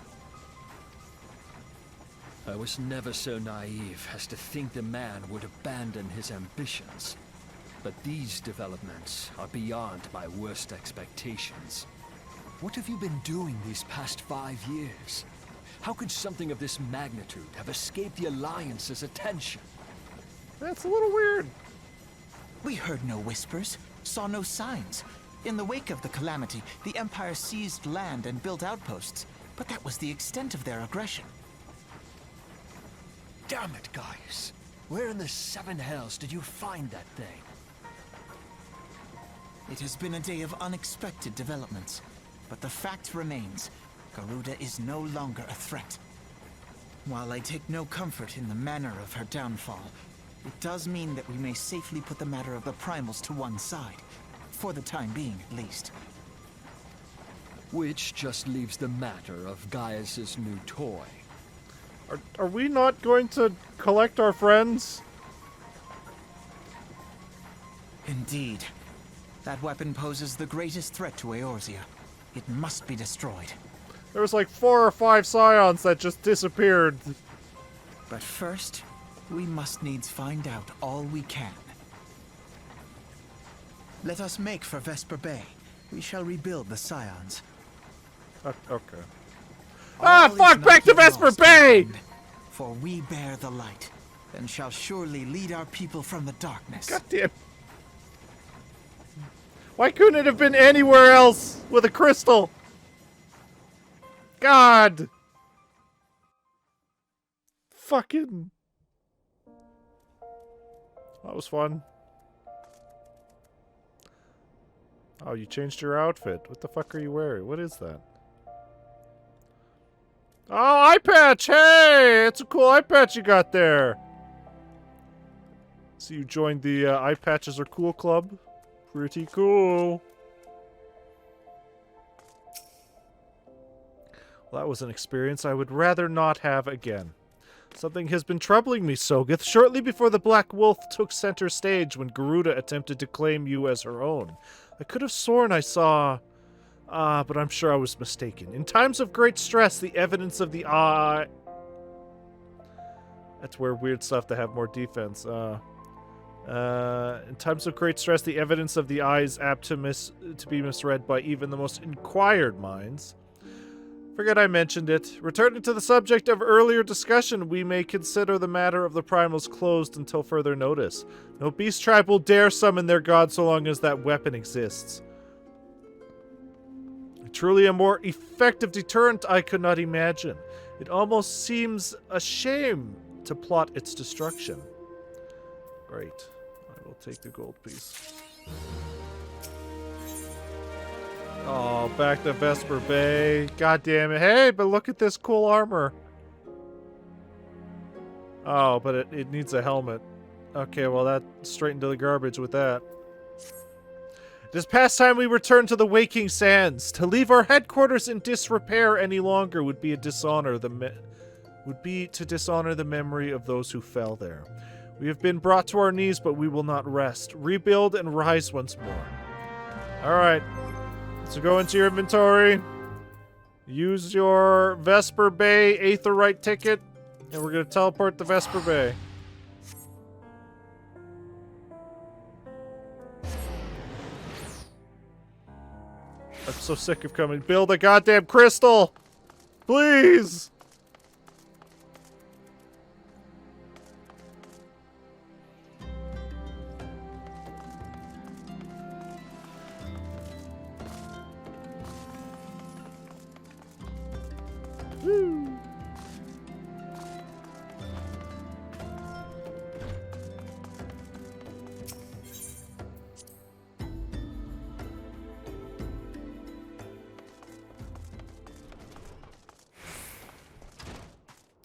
I was never so naive as to think the man would abandon his ambitions. But these developments are beyond my worst expectations. What have you been doing these past 5 years? How could something of this magnitude have escaped the Alliance's attention? That's a little weird. We heard no whispers, saw no signs. In the wake of the calamity, the Empire seized land and built outposts, but that was the extent of their aggression. Damn it, Gaius. Where in the seven hells did you find that thing? It has been a day of unexpected developments, but the fact remains, Garuda is no longer a threat. While I take no comfort in the manner of her downfall, it does mean that we may safely put the matter of the primals to one side. For the time being, at least. Which just leaves the matter of Gaius's new toy. Are we not going to collect our friends? Indeed. That weapon poses the greatest threat to Eorzea. It must be destroyed. There was like 4 or 5 scions that just disappeared. But first, we must needs find out all we can. Let us make for Vesper Bay. We shall rebuild the scions. Okay. Ah, All is fuck! not Back to yet Vesper lost, my Bay! friend. For we bear the light, and shall surely lead our people from the darkness. God damn. Why couldn't it have been anywhere else with a crystal? God! Fucking... That was fun. Oh, you changed your outfit. What the fuck are you wearing? What is that? Oh, eye patch! Hey! It's a cool eye patch you got there. So you joined the eye patches are cool club? Pretty cool. Well, that was an experience I would rather not have again. Something has been troubling me, Sogeth. Shortly before the Black Wolf took center stage when Garuda attempted to claim you as her own, I could have sworn I saw... but I'm sure I was mistaken. In times of great stress, the evidence of the eye... That's where weird stuff to have more defense. In times of great stress, the evidence of the eye is apt to be misread by even the most inquired minds. Forget I mentioned it. Returning to the subject of earlier discussion, we may consider the matter of the primals closed until further notice. No beast tribe will dare summon their god so long as that weapon exists. Truly a more effective deterrent I could not imagine. It almost seems a shame to plot its destruction. Great. I will take the gold piece. Oh, back to Vesper Bay. God damn it. Hey, but look at this cool armor. Oh, but it needs a helmet. Okay, well, that straight into the garbage with that. It is past time we return to the Waking Sands. To leave our headquarters in disrepair any longer would be a dishonor to dishonor the memory of those who fell there. We have been brought to our knees, but we will not rest. Rebuild and rise once more. All right. So go into your inventory. Use your Vesper Bay Aetherite ticket, and we're going to teleport to Vesper Bay. I'm so sick of coming. Build a goddamn crystal! Please! Woo!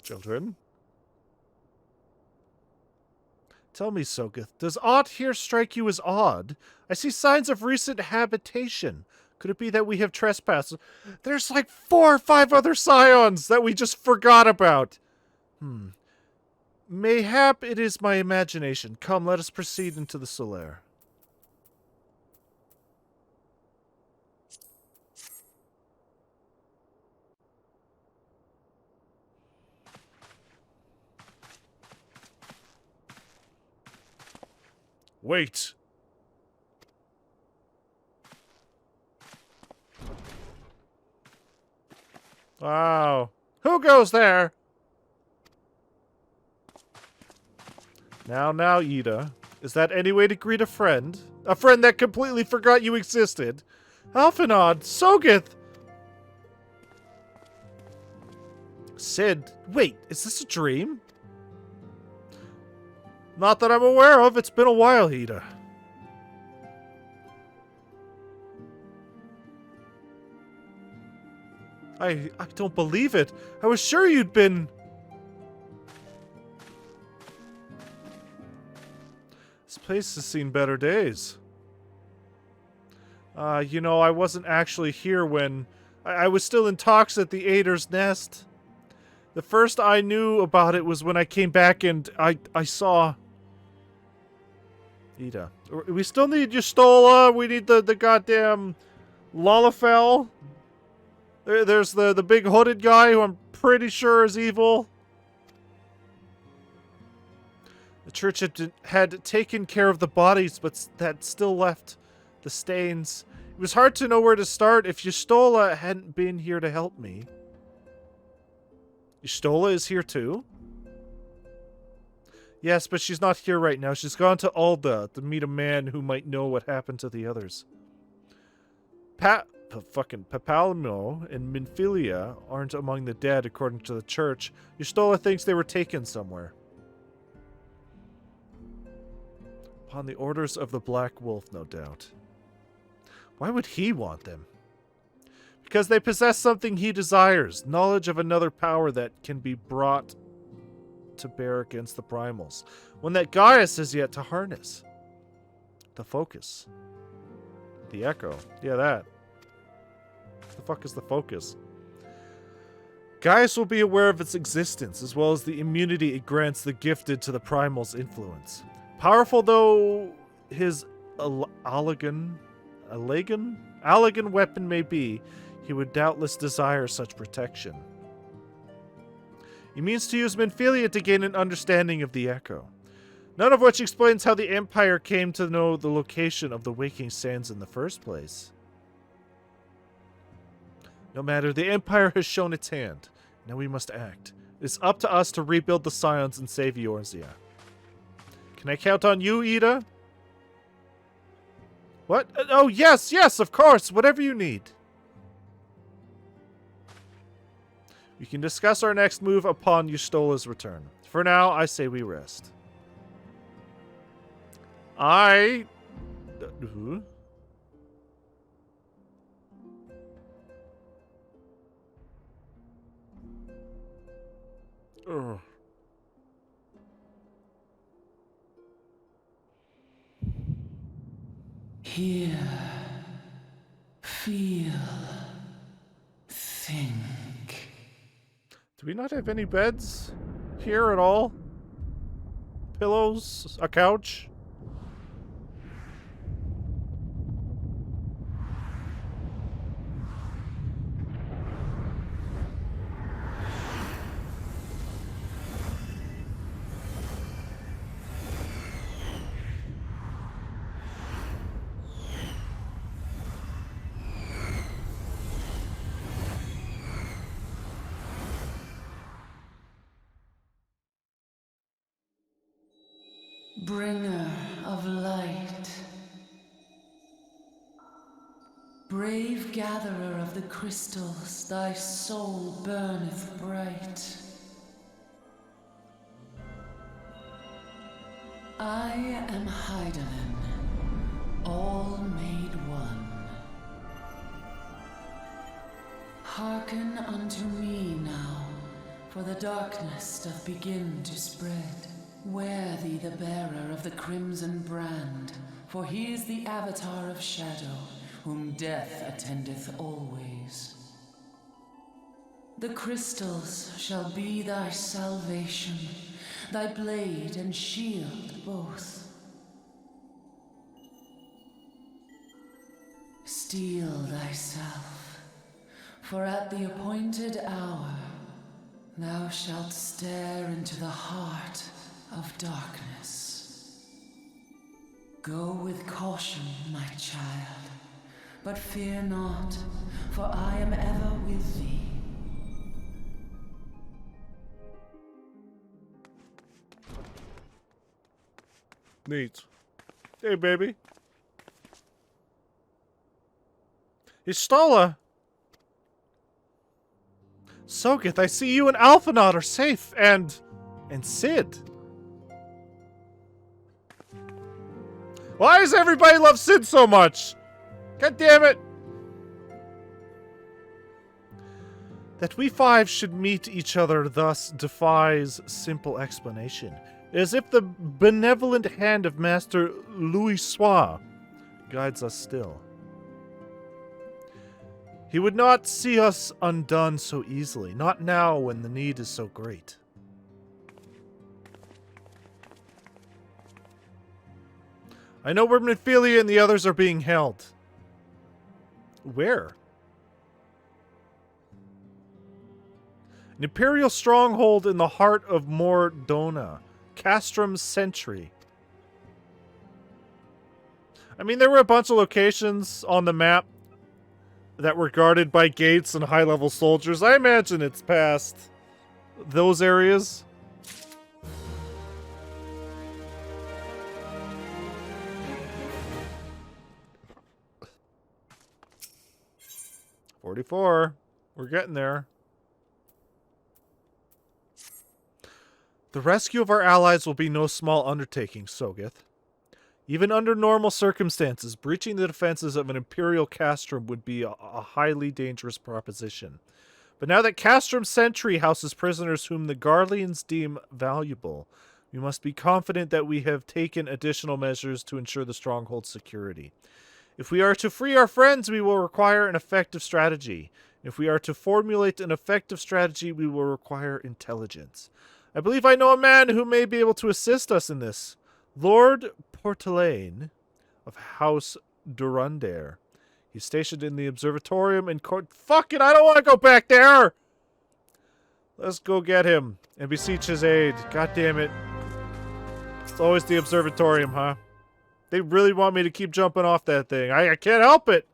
Children? Tell me, Sogeth, does aught here strike you as odd? I see signs of recent habitation. Could it be that we have trespassed? There's like 4 or 5 other scions that we just forgot about. Mayhap it is my imagination. Come, let us proceed into the Solaire. Wait. Wow. Who goes there? Now, Ida. Is that any way to greet a friend? A friend that completely forgot you existed? Alphanod, Sogeth! Sid, wait, is this a dream? Not that I'm aware of. It's been a while, Ida. I don't believe it. I was sure you'd been... This place has seen better days. You know, I wasn't actually here when... I was still in talks at the Ader's Nest. The first I knew about it was when I came back and I saw... Ida. We still need Yustola. We need the goddamn Lalafell. There's the big hooded guy who I'm pretty sure is evil. The church had taken care of the bodies, but that still left the stains. It was hard to know where to start if Yustola hadn't been here to help me. Y'shtola is here too? Yes, but she's not here right now. She's gone to Alda to meet a man who might know what happened to the others. Fucking Papalmo and Minfilia aren't among the dead, according to the church. Y'shtola thinks they were taken somewhere. Upon the orders of the Black Wolf, no doubt. Why would he want them? Because they possess something he desires, knowledge of another power that can be brought to bear against the primals, one that Gaius has yet to harness. The focus. The echo. Yeah, that. The fuck is the focus? Gaius will be aware of its existence, as well as the immunity it grants the gifted to the primal's influence. Powerful though his Allagan weapon may be, he would doubtless desire such protection. He means to use Minfilia to gain an understanding of the Echo. None of which explains how the Empire came to know the location of the Waking Sands in the first place. No matter, the Empire has shown its hand. Now we must act. It's up to us to rebuild the Scions and save Eorzea. Can I count on you, Ida? What? Oh, yes, yes, of course. Whatever you need. We can discuss our next move upon Y'shtola's return. For now, I say we rest. Who? Ugh. Hear, feel, think. Do we not have any beds here at all? Pillows? A couch? Bringer of light, brave gatherer of the crystals, thy soul burneth bright. I am Hydaelyn, all made one. Hearken unto me now, for the darkness doth begin to spread. Wear thee the bearer of the crimson brand, for he is the avatar of shadow, whom death attendeth always. The crystals shall be thy salvation, thy blade and shield both. Steel thyself, for at the appointed hour thou shalt stare into the heart of darkness. Go with caution, my child, but fear not, for I am ever with thee. Neat. Hey, baby. Y'shtola! Sogeth, I see you and Alphinaud are safe, and Sid. Why does everybody love Sid so much? God damn it! That we five should meet each other thus defies simple explanation. As if the benevolent hand of Master Louis Soir guides us still. He would not see us undone so easily, not now when the need is so great. I know where Minfilia and the others are being held. Where? An Imperial stronghold in the heart of Mor Dhona. Castrum's Sentry. I mean, there were a bunch of locations on the map that were guarded by gates and high-level soldiers. I imagine it's past those areas. $44. We're getting there. The rescue of our allies will be no small undertaking, Sogeth. Even under normal circumstances, breaching the defenses of an Imperial castrum would be a highly dangerous proposition. But now that Castrum's sentry houses prisoners whom the Garleans deem valuable, we must be confident that we have taken additional measures to ensure the stronghold's security. If we are to free our friends, we will require an effective strategy. If we are to formulate an effective strategy, we will require intelligence. I believe I know a man who may be able to assist us in this. Lord Portelaine of House Durandare. He's stationed in the observatorium in court. Fuck it, I don't want to go back there! Let's go get him and beseech his aid. God damn it. It's always the observatorium, huh? They really want me to keep jumping off that thing. I can't help it!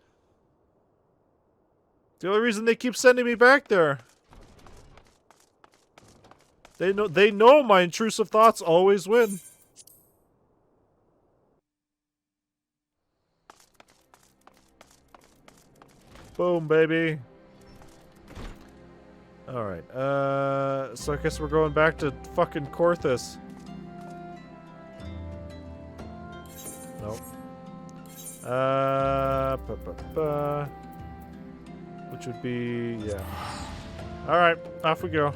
The only reason they keep sending me back there. They know my intrusive thoughts always win. Boom, baby. Alright, so I guess we're going back to fucking Corthus. Nope. Which would be, yeah. Alright, off we go.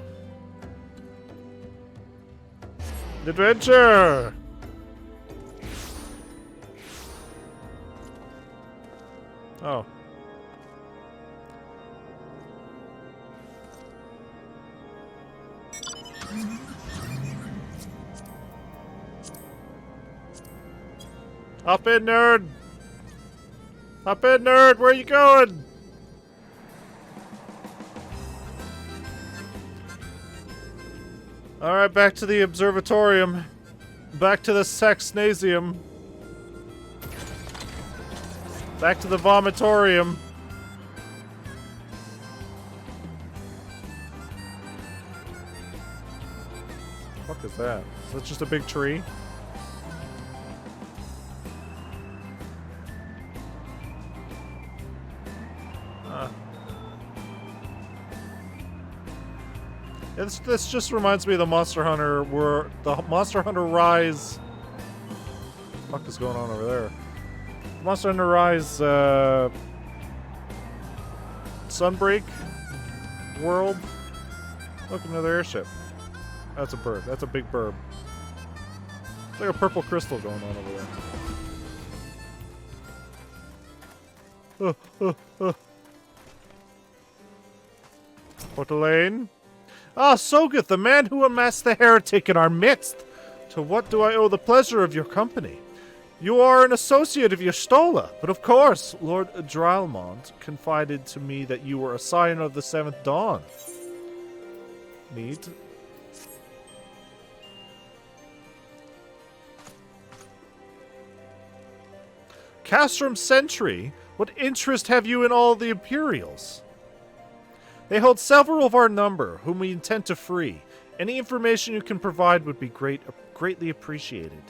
Adventure! Oh. Hop in, nerd! Hop in, nerd! Where are you going? Alright, back to the observatorium. Back to the sexnasium. Back to the vomitorium. What the fuck is that? Is that just a big tree? This just reminds me of the Monster Hunter, where the Monster Hunter Rise. What the fuck is going on over there? Monster Hunter Rise Sunbreak world. Look, another airship. That's a bird. That's a big bird. It's like a purple crystal going on over there. Portelaine. Ah, Sogeth, the man who amassed the heretic in our midst. To what do I owe the pleasure of your company? You are an associate of Y'shtola, but of course, Lord Drylmont confided to me that you were a scion of the Seventh Dawn. Neat. Castrum Sentry, what interest have you in all the Imperials? They hold several of our number, whom we intend to free. Any information you can provide would be greatly appreciated.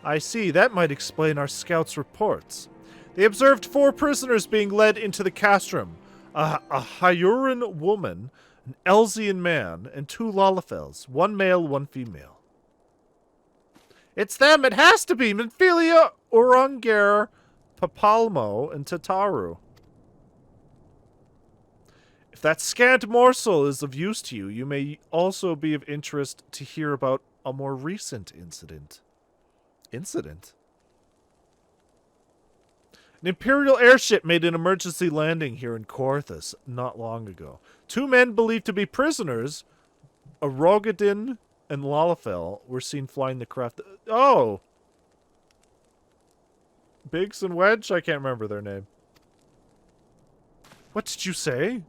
I see, that might explain our scouts' reports. They observed 4 prisoners being led into the castrum. A Hyuran woman, an Elzian man, and 2 Lalafels. 1 male, 1 female. It's them! It has to be! Minfilia, Urungar, Papalmo, and Tataru. If that scant morsel is of use to you, you may also be of interest to hear about a more recent incident. Incident? An Imperial airship made an emergency landing here in Corthus not long ago. 2 men believed to be prisoners, a Rogadin and Lalafell, were seen flying the craft. Oh! Biggs and Wedge? I can't remember their name. What did you say?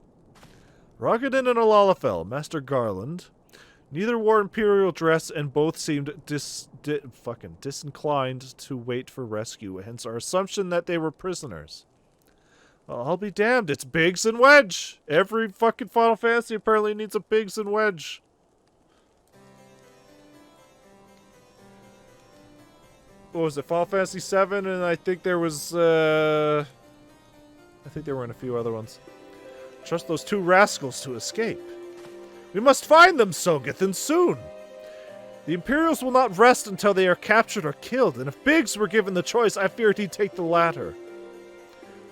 Rogadin and a Lalafell, Master Garland. Neither wore Imperial dress and both seemed fucking disinclined to wait for rescue, hence our assumption that they were prisoners. Well, I'll be damned. It's Biggs and Wedge. Every fucking Final Fantasy apparently needs a Biggs and Wedge. What was it? Final Fantasy VII, and I think there was, I think there were in a few other ones. Trust those two rascals to escape. We must find them, Sogeth, and soon. The Imperials will not rest until they are captured or killed, and if Biggs were given the choice, I feared he'd take the latter.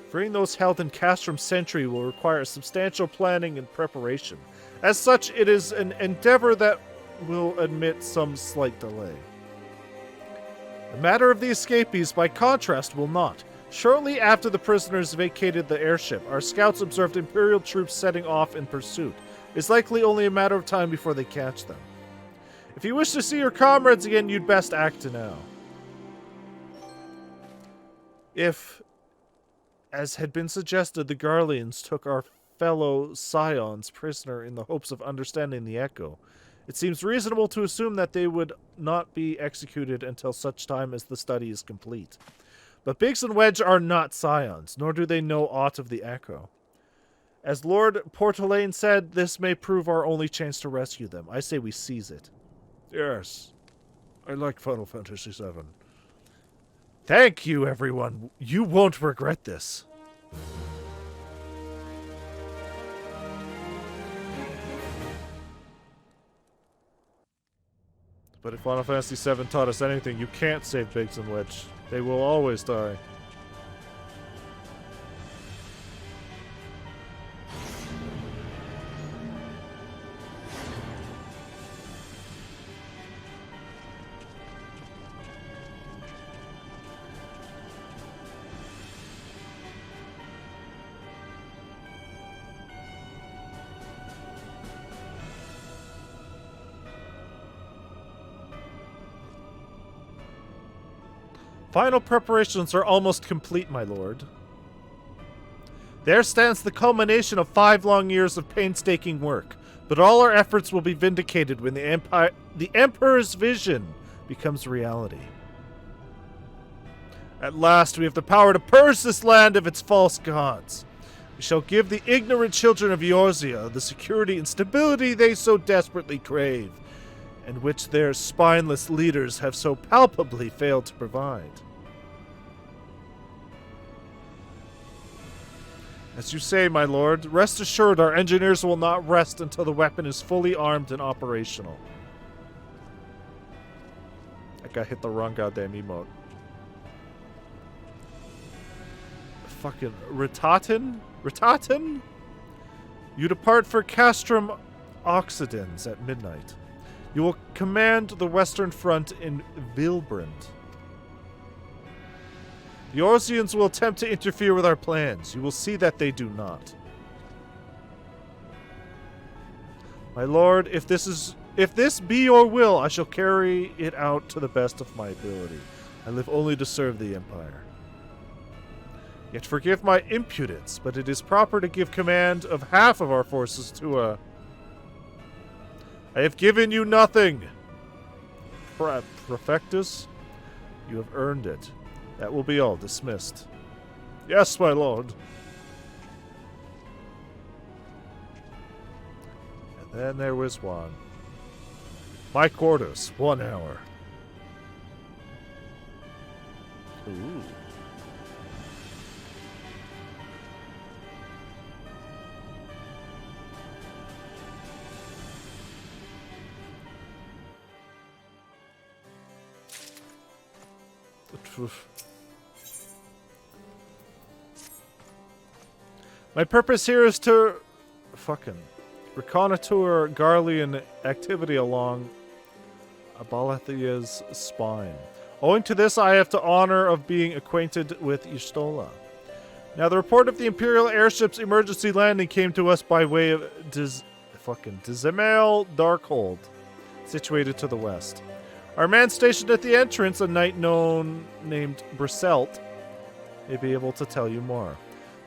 Freeing those held in Castrum Sentry will require substantial planning and preparation. As such, it is an endeavor that will admit some slight delay. The matter of the escapees, by contrast, will not. Shortly after the prisoners vacated the airship, our scouts observed Imperial troops setting off in pursuit. It's likely only a matter of time before they catch them. If you wish to see your comrades again, you'd best act now. If, as had been suggested, the Garleans took our fellow Scions prisoner in the hopes of understanding the Echo, it seems reasonable to assume that they would not be executed until such time as the study is complete. But Biggs and Wedge are not Scions, nor do they know aught of the Echo. As Lord Portelaine said, this may prove our only chance to rescue them. I say we seize it. Yes. I like Final Fantasy VII. Thank you, everyone. You won't regret this. But if Final Fantasy VII taught us anything, you can't save Biggs and Wedge. They will always die. Final preparations are almost complete, my lord. There stands the culmination of 5 long years of painstaking work, but all our efforts will be vindicated when the Emperor's vision becomes reality. At last, we have the power to purge this land of its false gods. We shall give the ignorant children of Eorzea the security and stability they so desperately crave, and which their spineless leaders have so palpably failed to provide. As you say, my lord, rest assured our engineers will not rest until the weapon is fully armed and operational. That guy hit the wrong goddamn emote. Fucking Ritatin? Ritatin? You depart for Castrum Occidens at midnight. You will command the Western Front in Vilbrand. The Eorzeans will attempt to interfere with our plans. You will see that they do not. My lord, if this be your will, I shall carry it out to the best of my ability. I live only to serve the Empire. Yet forgive my impudence, but it is proper to give command of half of our forces to a... I have given you nothing! Prefectus, you have earned it. That will be all. Dismissed. Yes, my lord. And then there was one. My quarters, 1 hour. Ooh. My purpose here is to reconnoiter Garlean activity along Abalathia's spine. Owing to this, I have the honor of being acquainted with Y'shtola. Now, the report of the Imperial airship's emergency landing came to us by way of Dizemail Darkhold, situated to the west. Our man stationed at the entrance, a knight named Briselt, may be able to tell you more.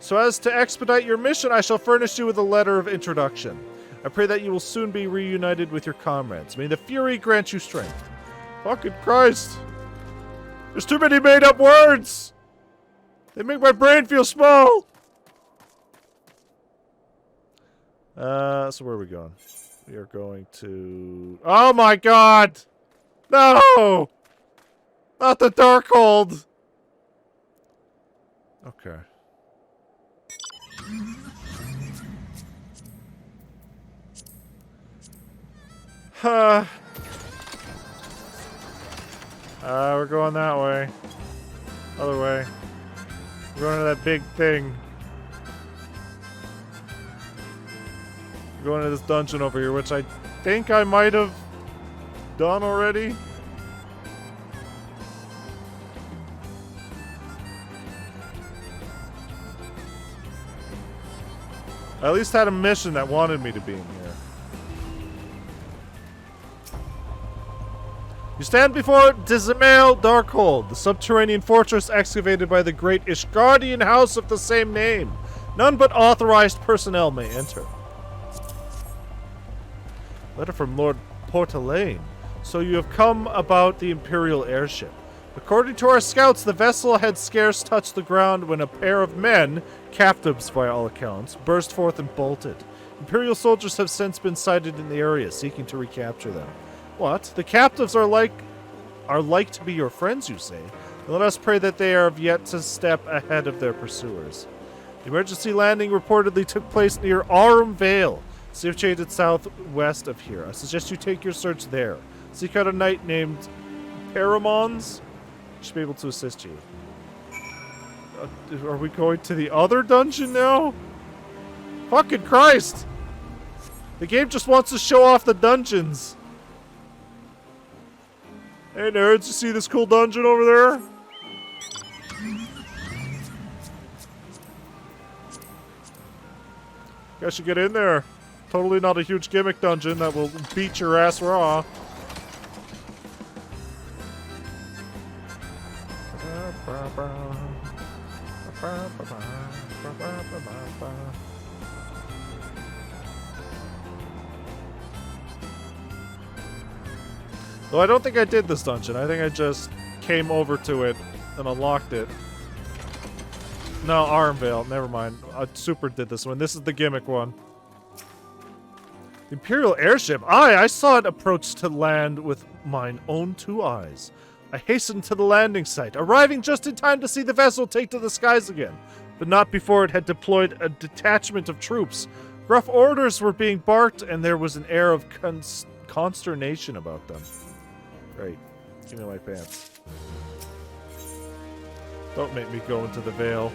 So as to expedite your mission, I shall furnish you with a letter of introduction. I pray that you will soon be reunited with your comrades. May the Fury grant you strength. Fucking Christ! There's too many made-up words! They make my brain feel small! So where are we going? We are going to... Oh my god! No! Not the Darkhold! Okay. We're going that way. Other way. We're going to that big thing. We're going to this dungeon over here, which I think I might have done already. I at least had a mission that wanted me to be in here. You stand before Dizimale Darkhold, the subterranean fortress excavated by the great Ishgardian house of the same name. None but authorized personnel may enter. Letter from Lord Portalaine. So you have come about the Imperial airship. According to our scouts, the vessel had scarce touched the ground when a pair of men, captives by all accounts, burst forth and bolted. Imperial soldiers have since been sighted in the area, seeking to recapture them. What? The captives are like to be your friends, you say? Let us pray that they have yet to step ahead of their pursuers. The emergency landing reportedly took place near Aurum Vale, situated southwest of here. I suggest you take your search there. Seek out a knight named Paramons. Should be able to assist you. Are we going to the other dungeon now? Fucking Christ! The game just wants to show off the dungeons. Hey nerds, you see this cool dungeon over there? You guys should get in there. Totally not a huge gimmick dungeon that will beat your ass raw. Though I don't think I did this dungeon. I think I just came over to it and unlocked it. No, Armvale. Never mind. I super did this one. This is the gimmick one. The Imperial airship. Aye, I saw it approach to land with mine own two eyes. I hastened to the landing site, arriving just in time to see the vessel take to the skies again, but not before it had deployed a detachment of troops. Gruff orders were being barked, and there was an air of consternation about them. Great. Give me my pants. Don't make me go into the Vale.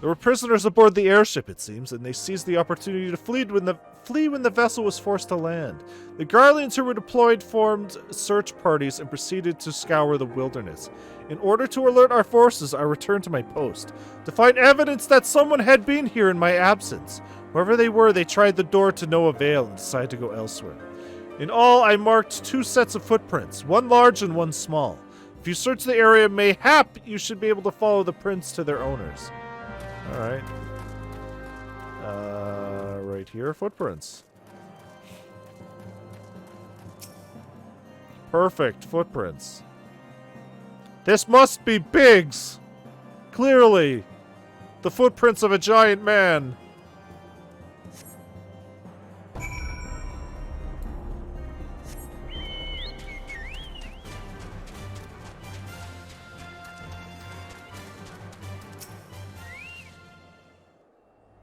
There were prisoners aboard the airship, it seems, and they seized the opportunity to flee when the vessel was forced to land. The Garleans who were deployed formed search parties and proceeded to scour the wilderness. In order to alert our forces, I returned to my post to find evidence that someone had been here in my absence. Whoever they were, they tried the door to no avail and decided to go elsewhere. In all, I marked 2 sets of footprints, one large and one small. If you search the area, mayhap you should be able to follow the prints to their owners. Alright. Right here, footprints. Perfect, footprints. This must be Biggs! Clearly! The footprints of a giant man.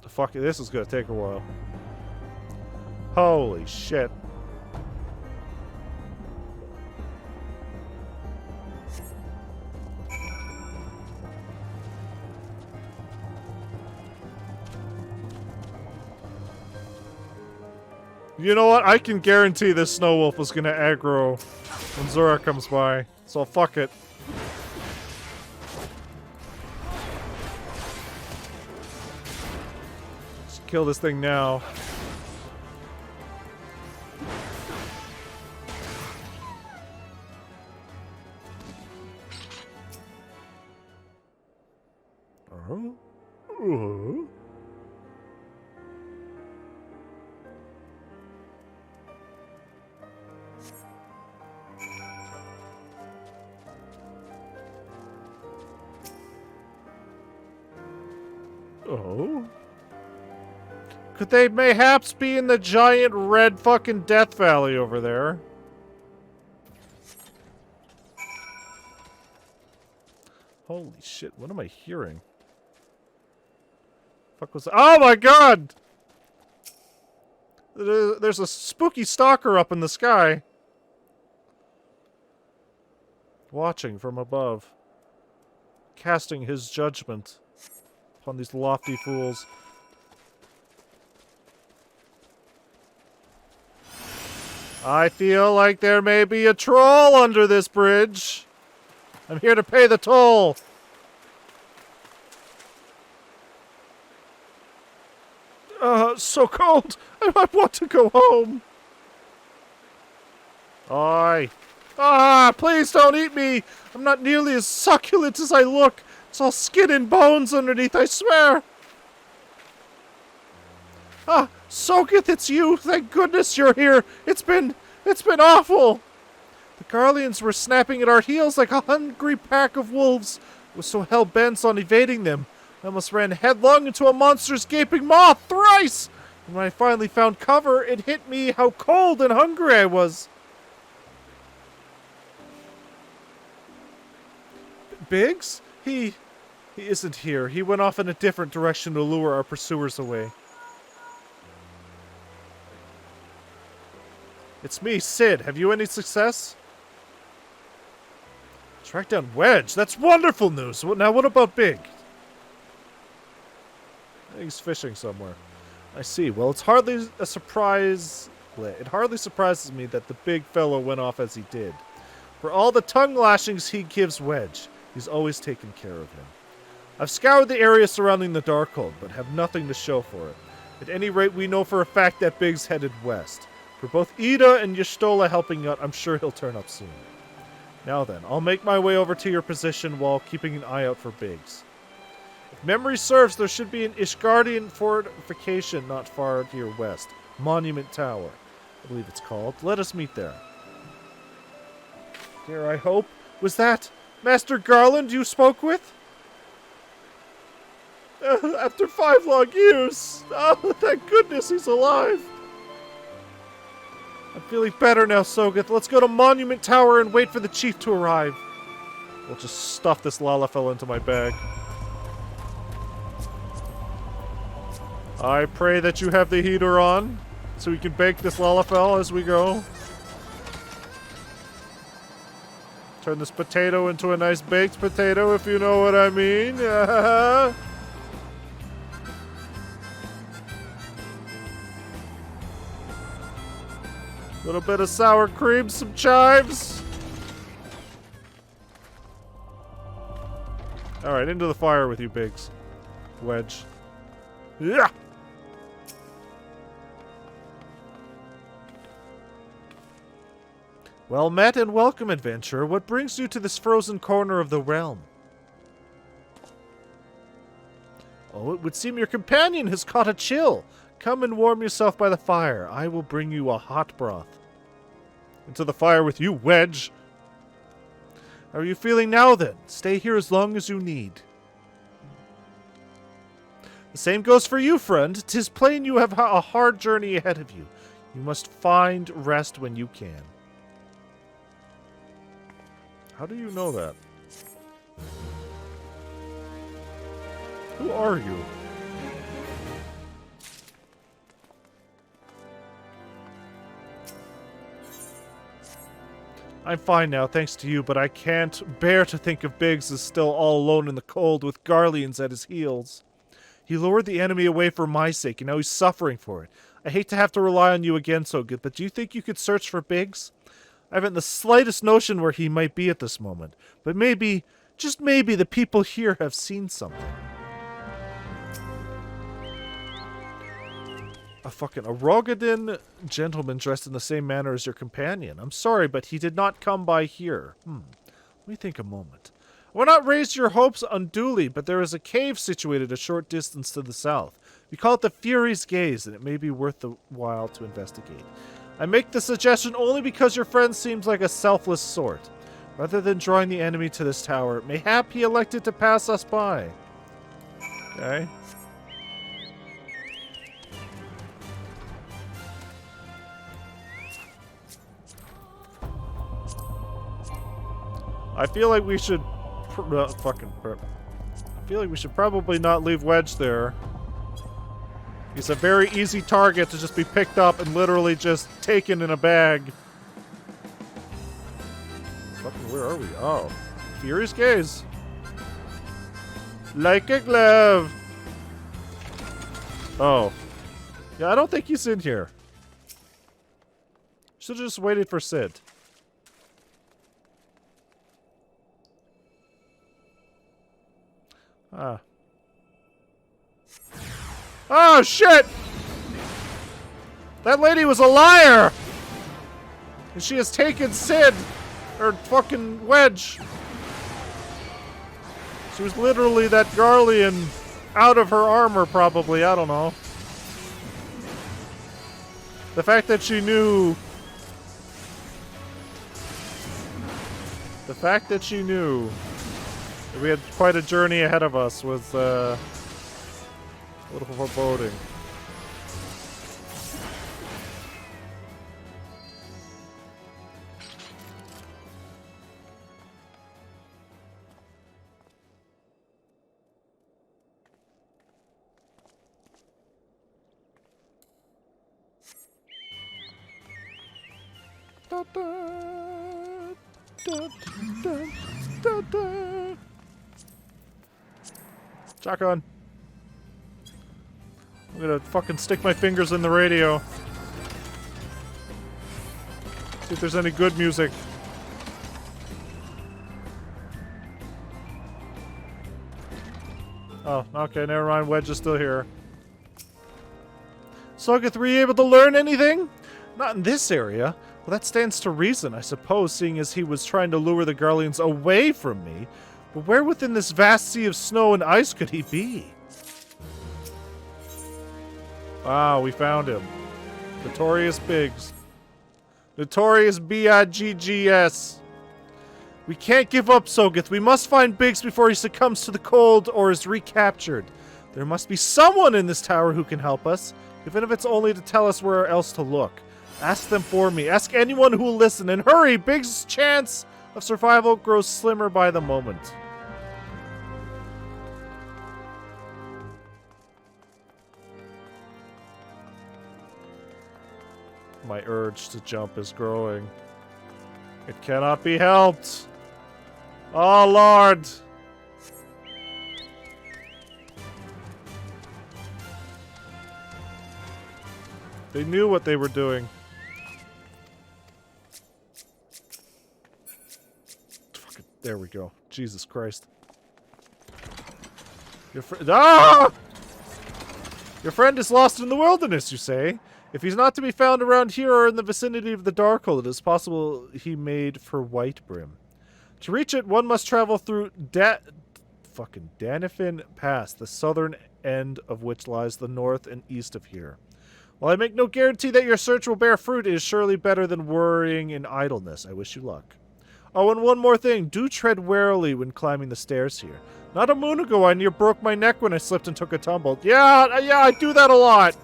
Fuck it, this is gonna take a while. Holy shit. You know what? I can guarantee this Snow Wolf is gonna aggro when Zora comes by. So fuck it. Kill this thing now. Could they mayhaps be in the giant red fucking Death Valley over there? Holy shit, what am I hearing? Fuck was that? Oh my god! There's a spooky stalker up in the sky. Watching from above. Casting his judgment upon these lofty fools. I feel like there may be a troll under this bridge. I'm here to pay the toll. So cold. I might want to go home. Oi. Ah, please don't eat me. I'm not nearly as succulent as I look. It's all skin and bones underneath, I swear. Ah, Sogeth, it's you. Thank goodness you're here. It's been awful. The Garleans were snapping at our heels like a hungry pack of wolves. I was so hell-bent on evading them. I almost ran headlong into a monster's gaping maw thrice. And when I finally found cover, it hit me how cold and hungry I was. Biggs? He isn't here. He went off in a different direction to lure our pursuers away. It's me, Sid. Have you any success? Track down Wedge. That's wonderful news. Now what about Big? He's fishing somewhere. I see. Well, it's hardly a surprise. It hardly surprises me that the big fellow went off as he did. For all the tongue lashings he gives Wedge, he's always taken care of him. I've scoured the area surrounding the Darkhold, but have nothing to show for it. At any rate, we know for a fact that Big's headed west. For both Ida and Y'shtola helping out, I'm sure he'll turn up soon. Now then, I'll make my way over to your position while keeping an eye out for Biggs. If memory serves, there should be an Ishgardian fortification not far to your west. Monument Tower, I believe it's called. Let us meet there. Dare I hope? Was that Master Garland you spoke with? After 5 long years! Oh, thank goodness he's alive! I'm feeling better now, Sogeth. Let's go to Monument Tower and wait for the chief to arrive. We'll just stuff this Lalafell into my bag. I pray that you have the heater on, so we can bake this Lalafell as we go. Turn this potato into a nice baked potato, if you know what I mean. Little bit of sour cream, some chives. Alright, into the fire with you, Biggs. Wedge. Yeah! Well met and welcome, adventurer. What brings you to this frozen corner of the realm? Oh, it would seem your companion has caught a chill. Come and warm yourself by the fire. I will bring you a hot broth. Into the fire with you, Wedge. How are you feeling now, then? Stay here as long as you need. The same goes for you, friend. 'Tis plain you have a hard journey ahead of you. You must find rest when you can. How do you know that? Who are you? I'm fine now, thanks to you, but I can't bear to think of Biggs as still all alone in the cold with Garleans at his heels. He lured the enemy away for my sake, and now he's suffering for it. I hate to have to rely on you again, Sogeth, but do you think you could search for Biggs? I haven't the slightest notion where he might be at this moment, but maybe, just maybe, the people here have seen something. A Rogadin gentleman dressed in the same manner as your companion. I'm sorry, but he did not come by here. Let me think a moment. I will not raise your hopes unduly, but there is a cave situated a short distance to the south. We call it the Fury's Gaze, and it may be worth the while to investigate. I make the suggestion only because your friend seems like a selfless sort. Rather than drawing the enemy to this tower, mayhap he elected to pass us by. Okay. I feel like we should... I feel like we should probably not leave Wedge there. He's a very easy target to just be picked up and literally just taken in a bag. Fucking, where are we? Oh. Furious Gaze. Like a glove. Oh. Yeah, I don't think he's in here. Should've just waited for Sid. Ah. Oh, shit! That lady was a liar! And she has taken Sid, or fucking Wedge. She was literally that Garlean out of her armor, probably. I don't know. The fact that she knew... The fact that she knew that we had quite a journey ahead of us was, a little foreboding. Da, da, da, da, da, da. Shotgun. I'm gonna fucking stick my fingers in the radio. See if there's any good music. Oh, okay, never mind. Wedge is still here. Sogeth, were you able to learn anything? Not in this area. Well, that stands to reason, I suppose, seeing as he was trying to lure the Garleans away from me. But where within this vast sea of snow and ice could he be? Wow, we found him. Notorious Biggs. Notorious B-I-G-G-S. We can't give up, Sogeth. We must find Biggs before he succumbs to the cold or is recaptured. There must be someone in this tower who can help us, even if it's only to tell us where else to look. Ask them for me. Ask anyone who will listen. And hurry! Biggs' chance of survival grows slimmer by the moment. My urge to jump is growing. It cannot be helped. Oh, Lord. They knew what they were doing. Fucking, there we go. Jesus Christ. Your friend. Ah! Your friend is lost in the wilderness, you say? If he's not to be found around here or in the vicinity of the Darkhold, it is possible he made for Whitebrim. To reach it, one must travel through Danifin Pass, the southern end of which lies the north and east of here. While I make no guarantee that your search will bear fruit, it is surely better than worrying in idleness. I wish you luck. Oh, and one more thing. Do tread warily when climbing the stairs here. Not a moon ago, I near broke my neck when I slipped and took a tumble. Yeah, I do that a lot.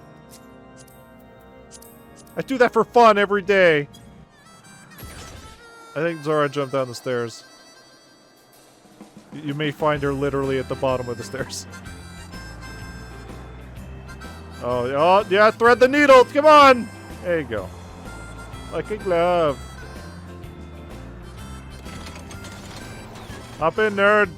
I do that for fun every day. I think Zora jumped down the stairs. You may find her literally at the bottom of the stairs. Oh, yeah, thread the needle. Come on. There you go. Like a glove. Hop in, nerd.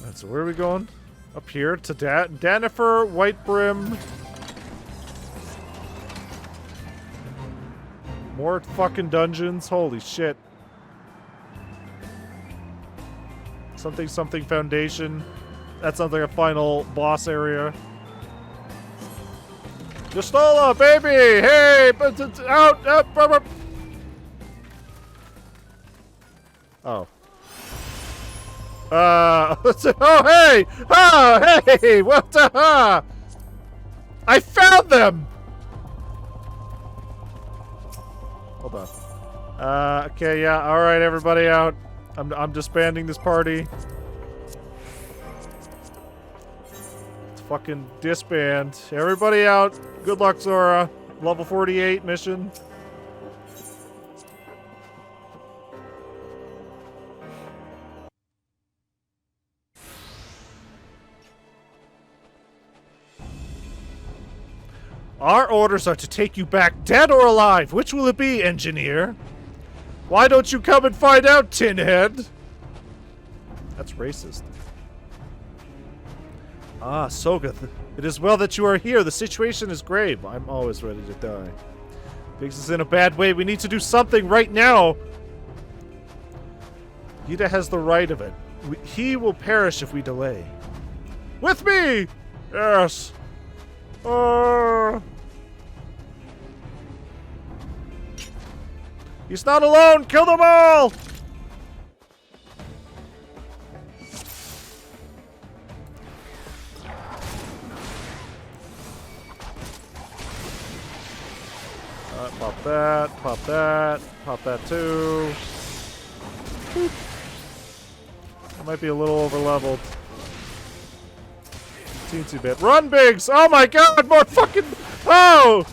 Alright, so where are we going? Up here to Danifer, Whitebrim. More fucking dungeons. Holy shit. Something Foundation. That sounds like a final boss area. Justola, baby! Hey! Out! Up! Oh. Oh, hey! Oh, hey! What the? I found them! Hold on. Okay, yeah, alright, everybody out. I'm disbanding this party. Let's fucking disband. Everybody out. Good luck, Zora. Level 48 mission. Our orders are to take you back dead or alive. Which will it be, engineer? Why don't you come and find out, Tinhead? That's racist. Ah, Soga, it is well that you are here. The situation is grave. I'm always ready to die. Biggs is in a bad way. We need to do something right now. Yida has the right of it. He will perish if we delay. With me! Yes. He's not alone! Kill them all! Pop that, pop that, pop that too. Boop. That might be a little over leveled. Teensy bit. Run, Biggs! Oh my god, more fucking. Oh!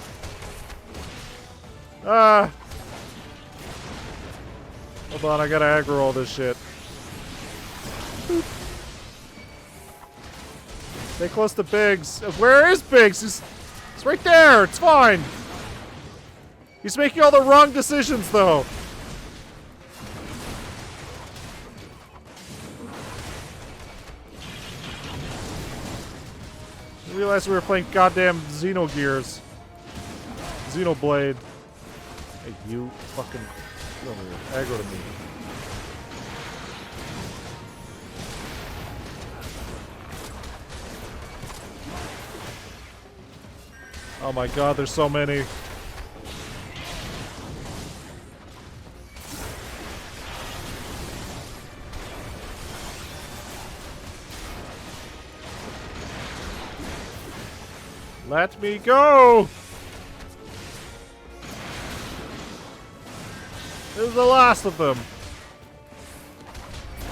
Hold on, I gotta aggro all this shit. Boop. Stay close to Biggs. Where is Biggs? He's right there. It's fine. He's making all the wrong decisions, though. I realized we were playing goddamn Xenogears. Xenoblade. Hey, you fucking... Get over here. Aggro to me. Oh my god, there's so many. Let me go! This is the last of them.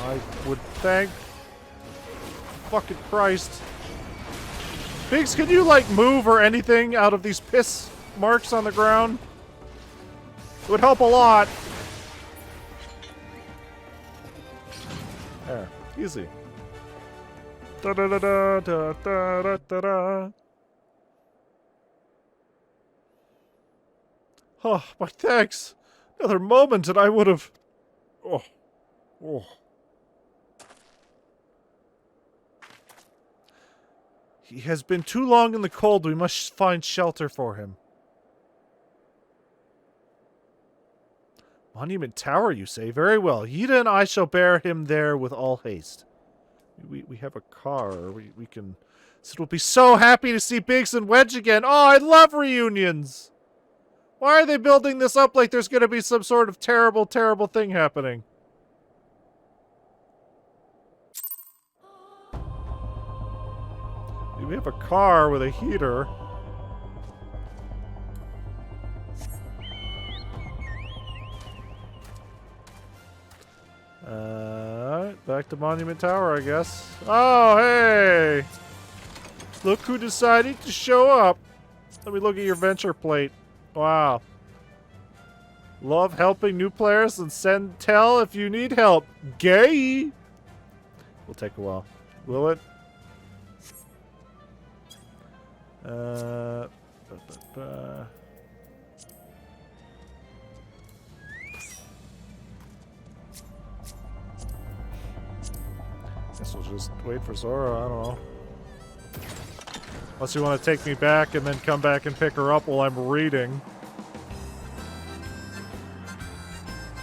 I would thank fucking Christ. Biggs, can you, like, move or anything out of these piss marks on the ground? It would help a lot. There. Easy. Da-da-da-da-da-da-da-da. Oh, my thanks. Another moment and I would have... Oh. Oh. He has been too long in the cold. We must find shelter for him. Monument Tower, you say? Very well. Yida and I shall bear him there with all haste. We have a car. We can... Sid will be so happy to see Biggs and Wedge again. Oh, I love reunions! Why are they building this up like there's going to be some sort of terrible, terrible thing happening? We have a car with a heater. Back to Monument Tower, I guess. Oh, hey! Look who decided to show up. Let me look at your venture plate. Wow. Love helping new players and send tell if you need help. Gay! Will take a while. Will it? Guess we'll just wait for Zora, I don't know. Unless you want to take me back and then come back and pick her up while I'm reading.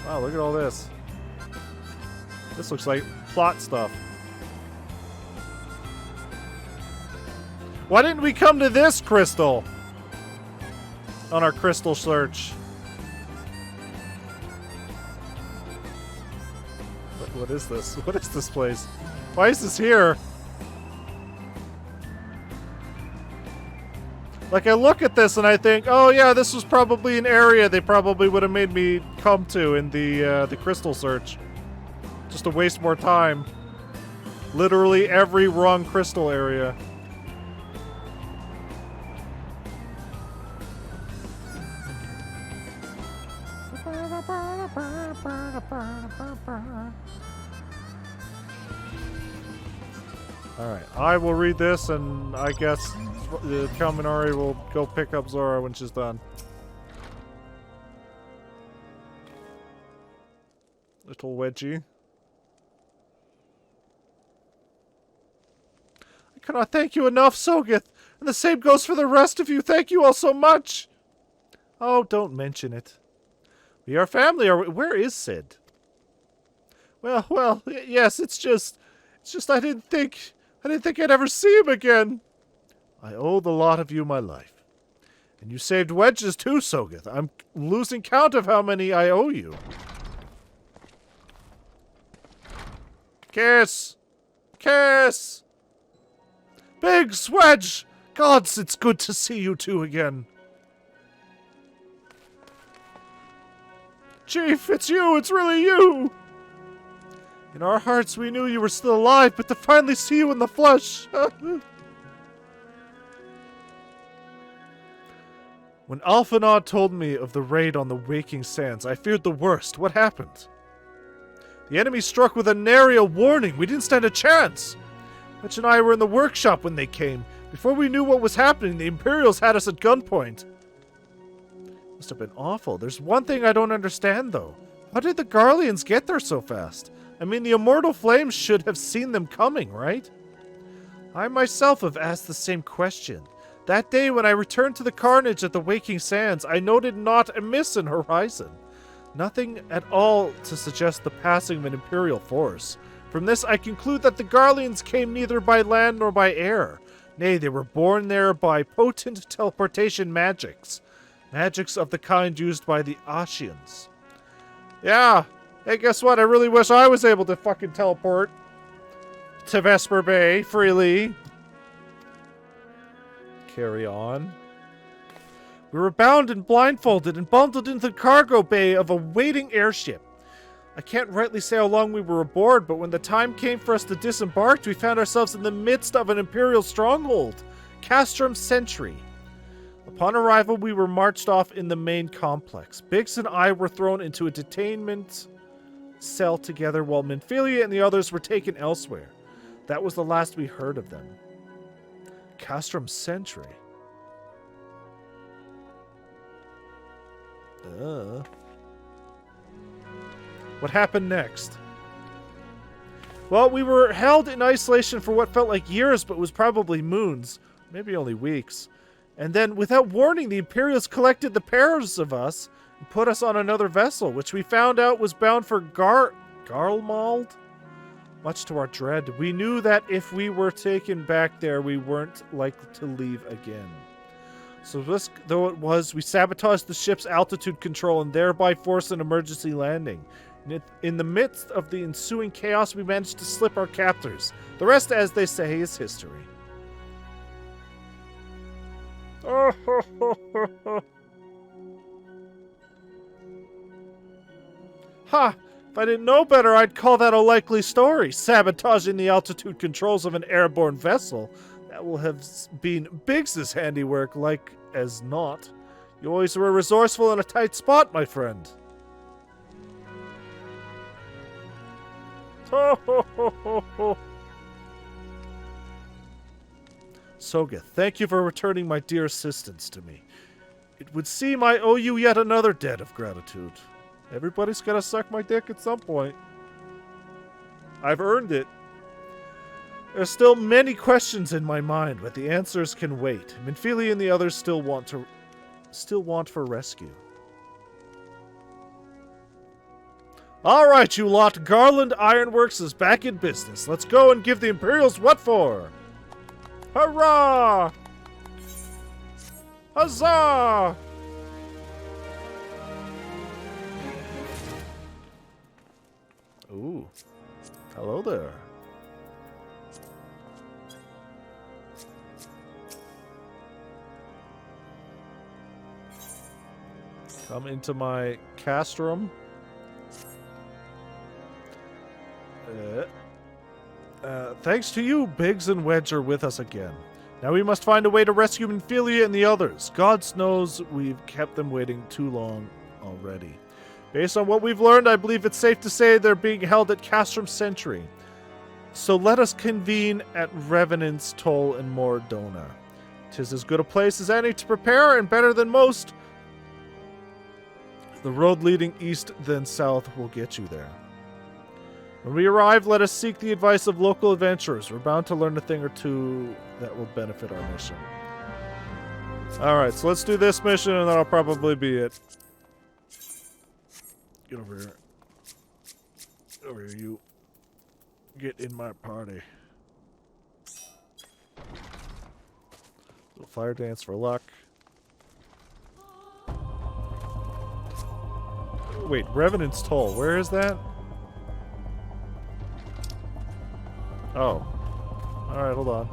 Wow, look at all this. This looks like plot stuff. Why didn't we come to this crystal on our crystal search? What is this? What is this place? Why is this here? Like, I look at this and I think, oh yeah, this was probably an area they probably would have made me come to in the crystal search. Just to waste more time. Literally every wrong crystal area. Alright, I will read this, and I guess Kalminari will go pick up Zora when she's done. Little wedgie. I cannot thank you enough, Sogeth, and the same goes for the rest of you. Thank you all so much. Oh, don't mention it. We are family. Where is Sid? Well, yes, it's just I didn't think I'd ever see him again. I owe the lot of you my life. And you saved Wedges too, Sogeth. I'm losing count of how many I owe you. Kiss! Kiss! Biggs, Wedge! Gods, it's good to see you two again. Chief, it's you! It's really you! In our hearts, we knew you were still alive, but to finally see you in the flesh... When Alphanod told me of the raid on the Waking Sands, I feared the worst. What happened? The enemy struck with an aerial warning. We didn't stand a chance. Mitch and I were in the workshop when they came. Before we knew what was happening, the Imperials had us at gunpoint. Must have been awful. There's one thing I don't understand, though. How did the Garleans get there so fast? I mean, the Immortal Flames should have seen them coming, right? I myself have asked the same question. That day when I returned to the carnage at the Waking Sands, I noted not a miss in horizon. Nothing at all to suggest the passing of an Imperial force. From this, I conclude that the Garleans came neither by land nor by air. Nay, they were born there by potent teleportation magics. Magics of the kind used by the Ashians. Yeah. Hey, guess what? I really wish I was able to fucking teleport to Vesper Bay freely. Carry on. We were bound and blindfolded and bundled into the cargo bay of a waiting airship. I can't rightly say how long we were aboard, but when the time came for us to disembark, we found ourselves in the midst of an Imperial stronghold, Castrum Sentry. Upon arrival, we were marched off in the main complex. Biggs and I were thrown into a detainment cell together, while Minfilia and the others were taken elsewhere. That was the last we heard of them. Castrum Sentry. What happened next? Well, we were held in isolation for what felt like years, but was probably moons. Maybe only weeks. And then, without warning, the Imperials collected the pairs of us and put us on another vessel, which we found out was bound for Garlemald? Much to our dread, we knew that if we were taken back there, we weren't likely to leave again. So risk though it was, we sabotaged the ship's altitude control and thereby forced an emergency landing. In the midst of the ensuing chaos, we managed to slip our captors. The rest, as they say, is history. Ha! If I didn't know better, I'd call that a likely story. Sabotaging the altitude controls of an airborne vessel. That will have been Biggs's handiwork, like as not. You always were resourceful in a tight spot, my friend. Sogeth, thank you for returning my dear assistance to me. It would seem I owe you yet another debt of gratitude. Everybody's gotta suck my dick at some point. I've earned it. There's still many questions in my mind, but the answers can wait. Minfilia and the others still want for rescue. Alright, you lot. Garland Ironworks is back in business. Let's go and give the Imperials what for. Hurrah! Huzzah! Ooh. Hello there. Come into my castrum. Thanks to you, Biggs and Wedge are with us again. Now we must find a way to rescue Minfilia and the others. God knows we've kept them waiting too long already. Based on what we've learned, I believe it's safe to say they're being held at Castrum Sentry. So let us convene at Revenant's Toll in Mordona. 'Tis as good a place as any to prepare, and better than most. The road leading east then south will get you there. When we arrive, let us seek the advice of local adventurers. We're bound to learn a thing or two that will benefit our mission. Alright, so let's do this mission and that'll probably be it. Get over here. Get over here, you. Get in my party. Little fire dance for luck. Wait, Revenant's Toll. Where is that? Oh. Alright, hold on.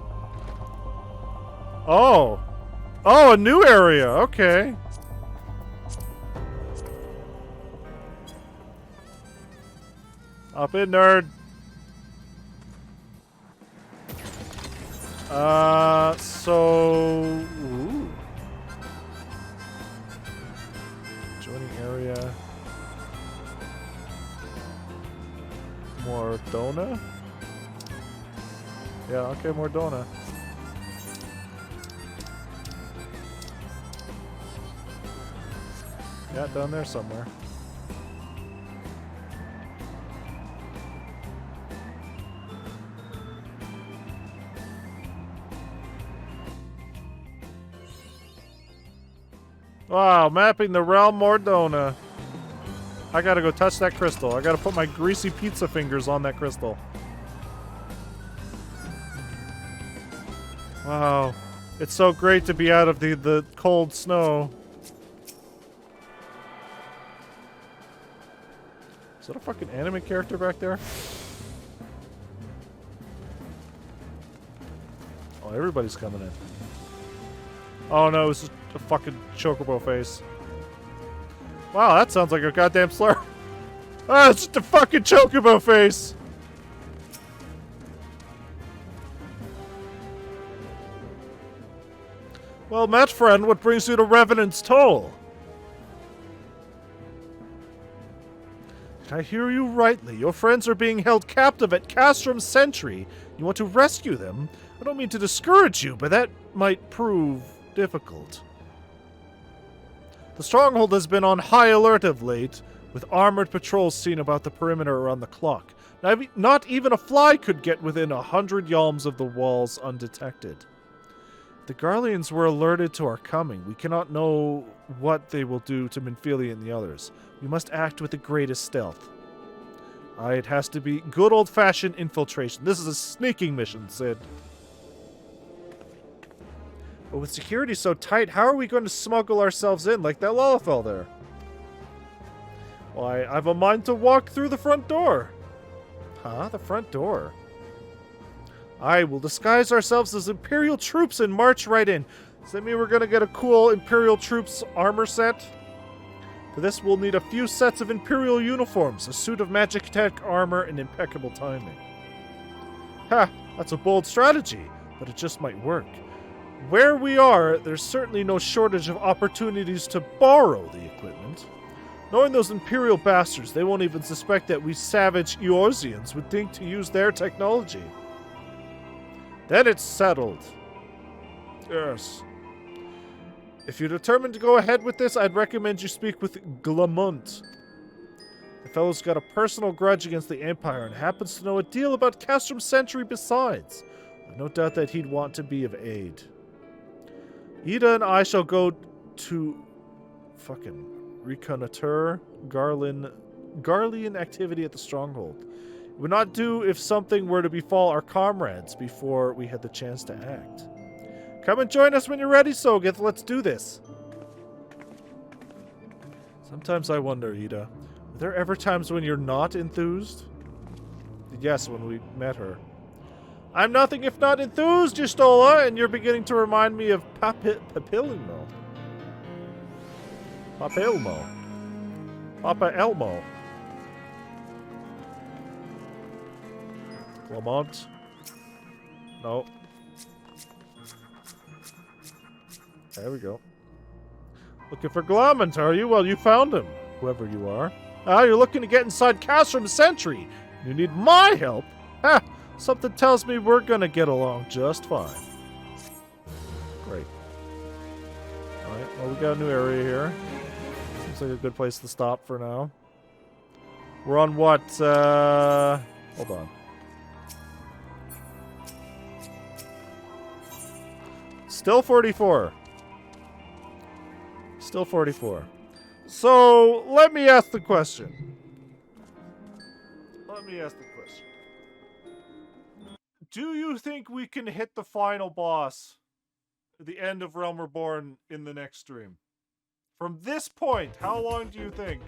Oh! Oh, a new area! Okay. Hop in, nerd. Ooh. Joining area. Mordona? Yeah, okay, Mordona. Yeah, down there somewhere. Wow, mapping the realm Mordona. I gotta go touch that crystal. I gotta put my greasy pizza fingers on that crystal. Wow. It's so great to be out of the cold snow. Is that a fucking anime character back there? Oh, everybody's coming in. Oh no, it's just a fucking chocobo face. Wow, that sounds like a goddamn slur. Ah, it's just a fucking chocobo face! Well met, friend. What brings you to Revenant's Toll? Did I hear you rightly? Your friends are being held captive at Castrum Sentry. You want to rescue them? I don't mean to discourage you, but that might prove difficult. The stronghold has been on high alert of late, with armored patrols seen about the perimeter around the clock. Not even a fly could get within 100 yalms of the walls undetected. The Garleans were alerted to our coming. We cannot know what they will do to Minfilia and the others. We must act with the greatest stealth. It has to be good old-fashioned infiltration. This is a sneaking mission, Sid. But with security so tight, how are we going to smuggle ourselves in like that Lalafell there? Why, I've a mind to walk through the front door. Huh? The front door? I will disguise ourselves as Imperial troops and march right in. Does that mean we're going to get a cool Imperial troops armor set? For this, we'll need a few sets of Imperial uniforms, a suit of magic tech armor, and impeccable timing. Ha! That's a bold strategy, but it just might work. Where we are, there's certainly no shortage of opportunities to borrow the equipment. Knowing those Imperial bastards, they won't even suspect that we savage Eorzeans would think to use their technology. Then it's settled. Yes. If you're determined to go ahead with this, I'd recommend you speak with Glamont. The fellow's got a personal grudge against the Empire and happens to know a deal about Castrum Sentry besides. I've no doubt that he'd want to be of aid. Ida and I shall go to fucking reconnoitre Garlean activity at the stronghold. It would not do if something were to befall our comrades before we had the chance to act. Come and join us when you're ready, Sogeth. Let's do this. Sometimes I wonder, Ida, are there ever times when you're not enthused? Yes, when we met her. I'm nothing if not enthused, Jistola, and you're beginning to remind me of Papilmo. Papa Elmo. Lamont. No. There we go. Looking for Glamont, are you? Well, you found him, whoever you are. Ah, you're looking to get inside Castrum Sentry. You need my help? Ha! Something tells me we're gonna get along just fine. Great. Alright, well, we got a new area here. Seems like a good place to stop for now. We're on what, hold on. Still 44. Still 44. So, let me ask the question. Do you think we can hit the final boss at the end of Realm Reborn in the next stream? From this point, how long do you think?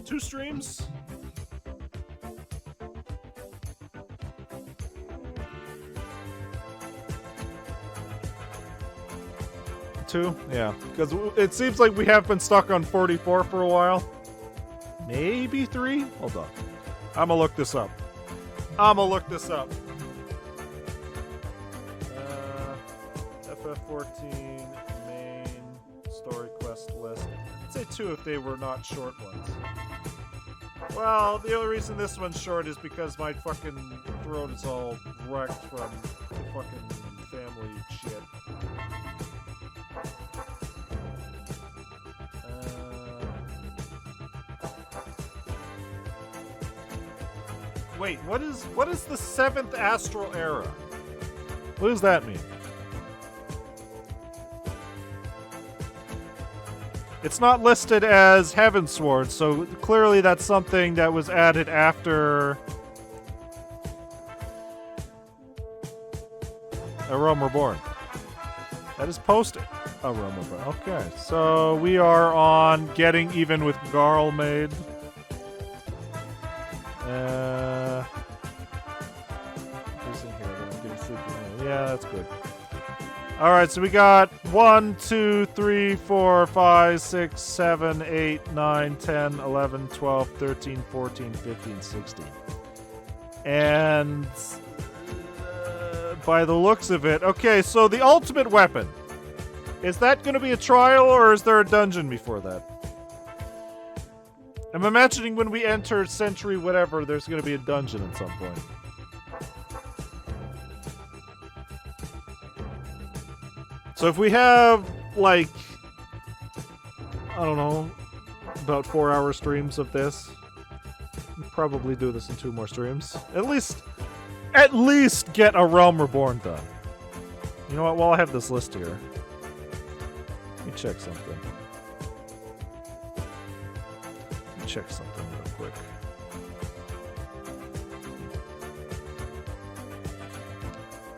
2 streams? Two? Yeah. Because it seems like we have been stuck on 44 for a while. Maybe 3? Hold on. I'm gonna look this up. FF14 main story quest list. I'd say 2 if they were not short ones. Well, the only reason this one's short is because my fucking throat is all wrecked from the fucking family shit. Wait, what is the 7th astral era? What does that mean? It's not listed as Heavensward, so clearly that's something that was added after A Realm Reborn. That is posted. A Realm Reborn. Okay, so we are on Getting Even with Garlmaid. Yeah, that's good. Alright, so we got 1, 2, 3, 4, 5, 6, 7, 8, 9, 10, 11, 12, 13, 14, 15, 16. And by the looks of it, okay, so the ultimate weapon. Is that going to be a trial or is there a dungeon before that? I'm imagining when we enter Century whatever, there's going to be a dungeon at some point. So if we have, like, I don't know, about 4-hour streams of this, we'll probably do this in 2 more streams. At least get A Realm Reborn done. You know what, while I have this list here, let me check something. Real quick.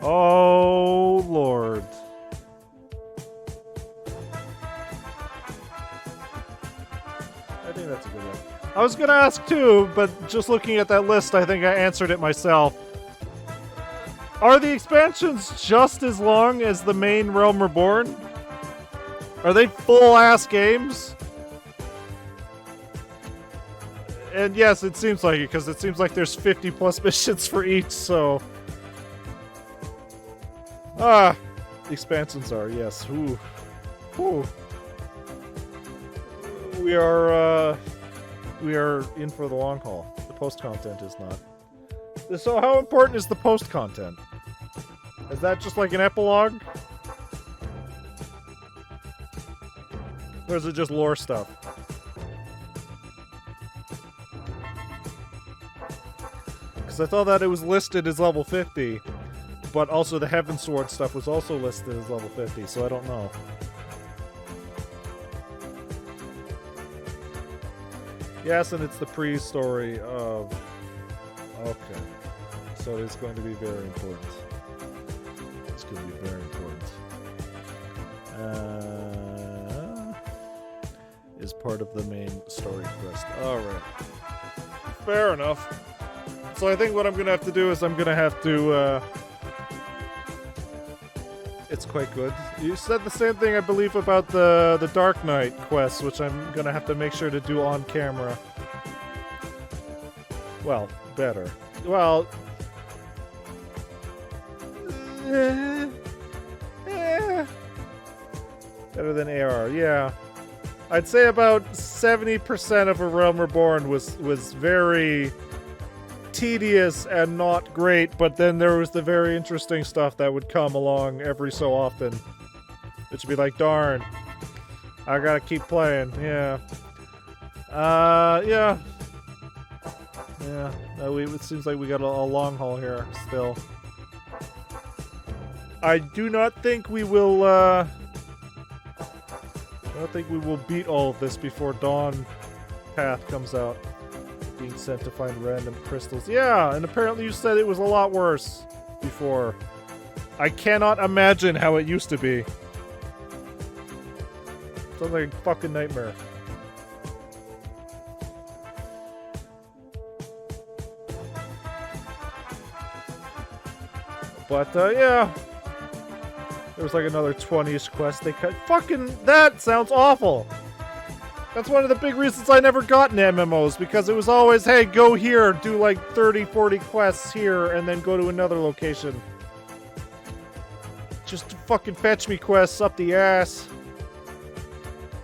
Oh, Lord. I think that's a good one. I was going to ask too, but just looking at that list, I think I answered it myself. Are the expansions just as long as the main Realm Reborn? Are they full-ass games? And yes, it seems like it, because it seems like there's 50-plus missions for each, so... expansions are, yes. Ooh. Ooh. We are in for the long haul. The post-content is not. So how important is the post-content? Is that just like an epilogue? Or is it just lore stuff? Because I thought that it was listed as level 50, but also the Heavensward stuff was also listed as level 50, so I don't know. Yes, and it's the pre-story of... Okay. So it's going to be very important. It's going to be very important. Is part of the main story quest. Alright. Fair enough. So I think what I'm going to have to do is I'm going to have to... It's quite good. You said the same thing, I believe, about the Dark Knight quest, which I'm going to have to make sure to do on camera. Well, better. Well... Better than AR, yeah. I'd say about 70% of A Realm Reborn was very tedious and not great, but then there was the very interesting stuff that would come along every so often. It should be like, darn, I gotta keep playing. Yeah. Yeah. Yeah. No, it seems like we got a long haul here still. I do not think we will, I don't think we will beat all of this before Dawn Path comes out. Being sent to find random crystals. Yeah, and apparently you said it was a lot worse before. I cannot imagine how it used to be. Sounds like a fucking nightmare. But, yeah. There was like another 20-ish quest they cut. Fucking, that sounds awful! That's one of the big reasons I never got into MMOs, because it was always, hey, go here, do like 30, 40 quests here, and then go to another location. Just fucking fetch me quests up the ass.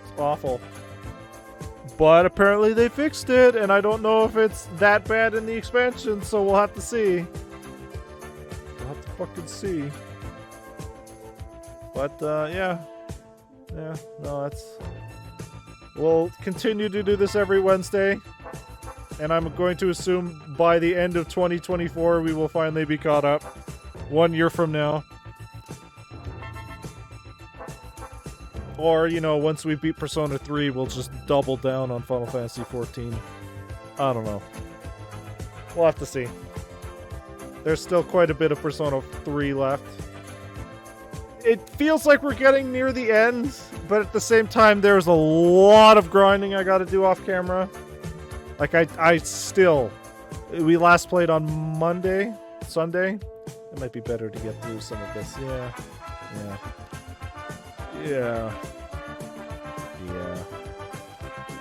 It's awful. But apparently they fixed it, and I don't know if it's that bad in the expansion, so we'll have to see. We'll have to fucking see. But, yeah. Yeah, no, that's... We'll continue to do this every Wednesday, and I'm going to assume by the end of 2024 we will finally be caught up. 1 year from now. Or, you know, once we beat Persona 3, we'll just double down on Final Fantasy 14. I don't know. We'll have to see. There's still quite a bit of Persona 3 left. It feels like we're getting near the end, but at the same time, there's a lot of grinding I gotta do off camera. Like, I still... We last played on Sunday. It might be better to get through some of this. Yeah.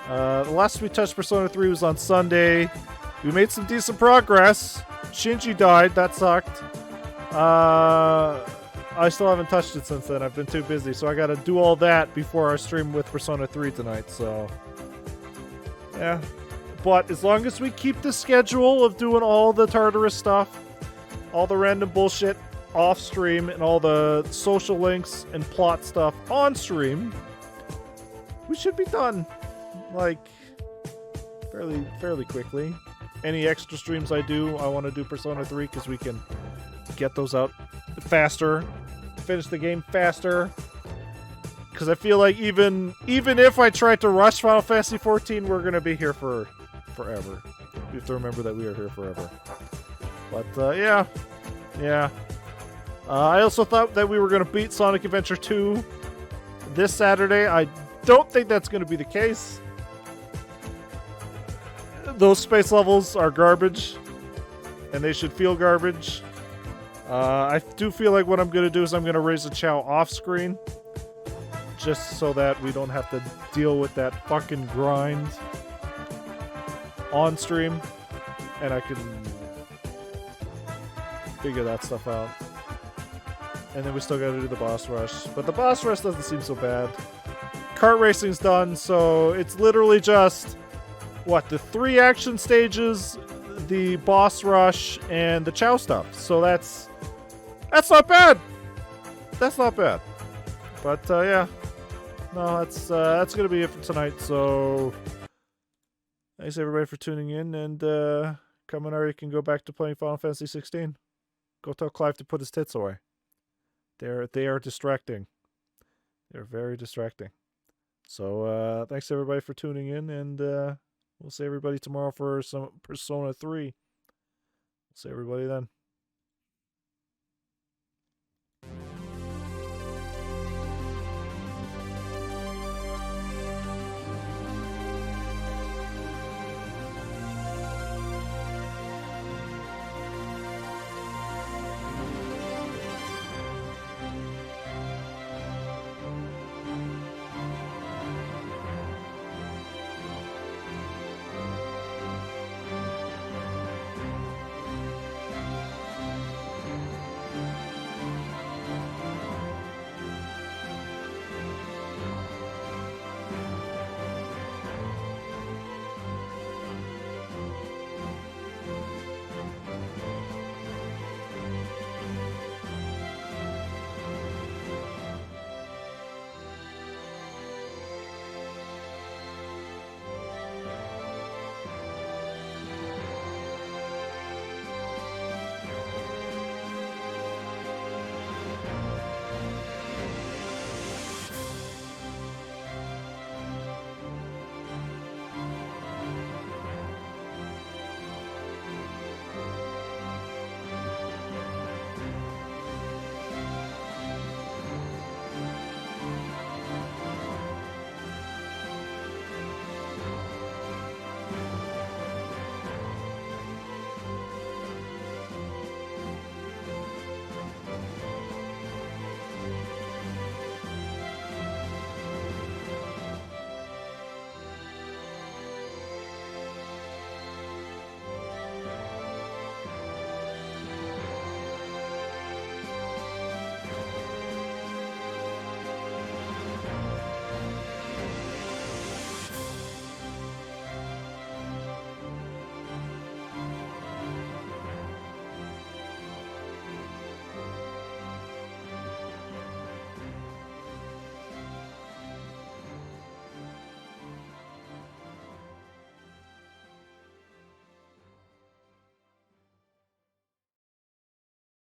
The last we touched Persona 3 was on Sunday. We made some decent progress. Shinji died. That sucked. I still haven't touched it since then. I've been too busy, so I gotta do all that before I stream with Persona 3 tonight, so... Yeah. But as long as we keep the schedule of doing all the Tartarus stuff, all the random bullshit off stream, and all the social links and plot stuff on stream, we should be done. Like, fairly quickly. Any extra streams I do, I want to do Persona 3 because we can get those out faster, finish the game faster. Because I feel like even if I try to rush Final Fantasy 14, we're gonna be here for forever. We have to remember that we are here forever. But yeah. I also thought that we were gonna beat Sonic Adventure 2 this Saturday. I don't think that's gonna be the case. Those space levels are garbage, and they should feel garbage. I do feel like what I'm going to do is I'm going to raise a Chow off screen, just so that we don't have to deal with that fucking grind on stream, and I can figure that stuff out. And then we still got to do the boss rush, but the boss rush doesn't seem so bad. Kart racing's done, so it's literally just... What, the 3 action stages, the boss rush, and the Chow stuff. So that's not bad. That's not bad. But yeah, no, that's gonna be it for tonight. So thanks everybody for tuning in, and Kaminari can go back to playing Final Fantasy 16. Go tell Clive to put his tits away. They are distracting. They're very distracting. So thanks everybody for tuning in, and we'll see everybody tomorrow for some Persona 3. We'll see everybody then.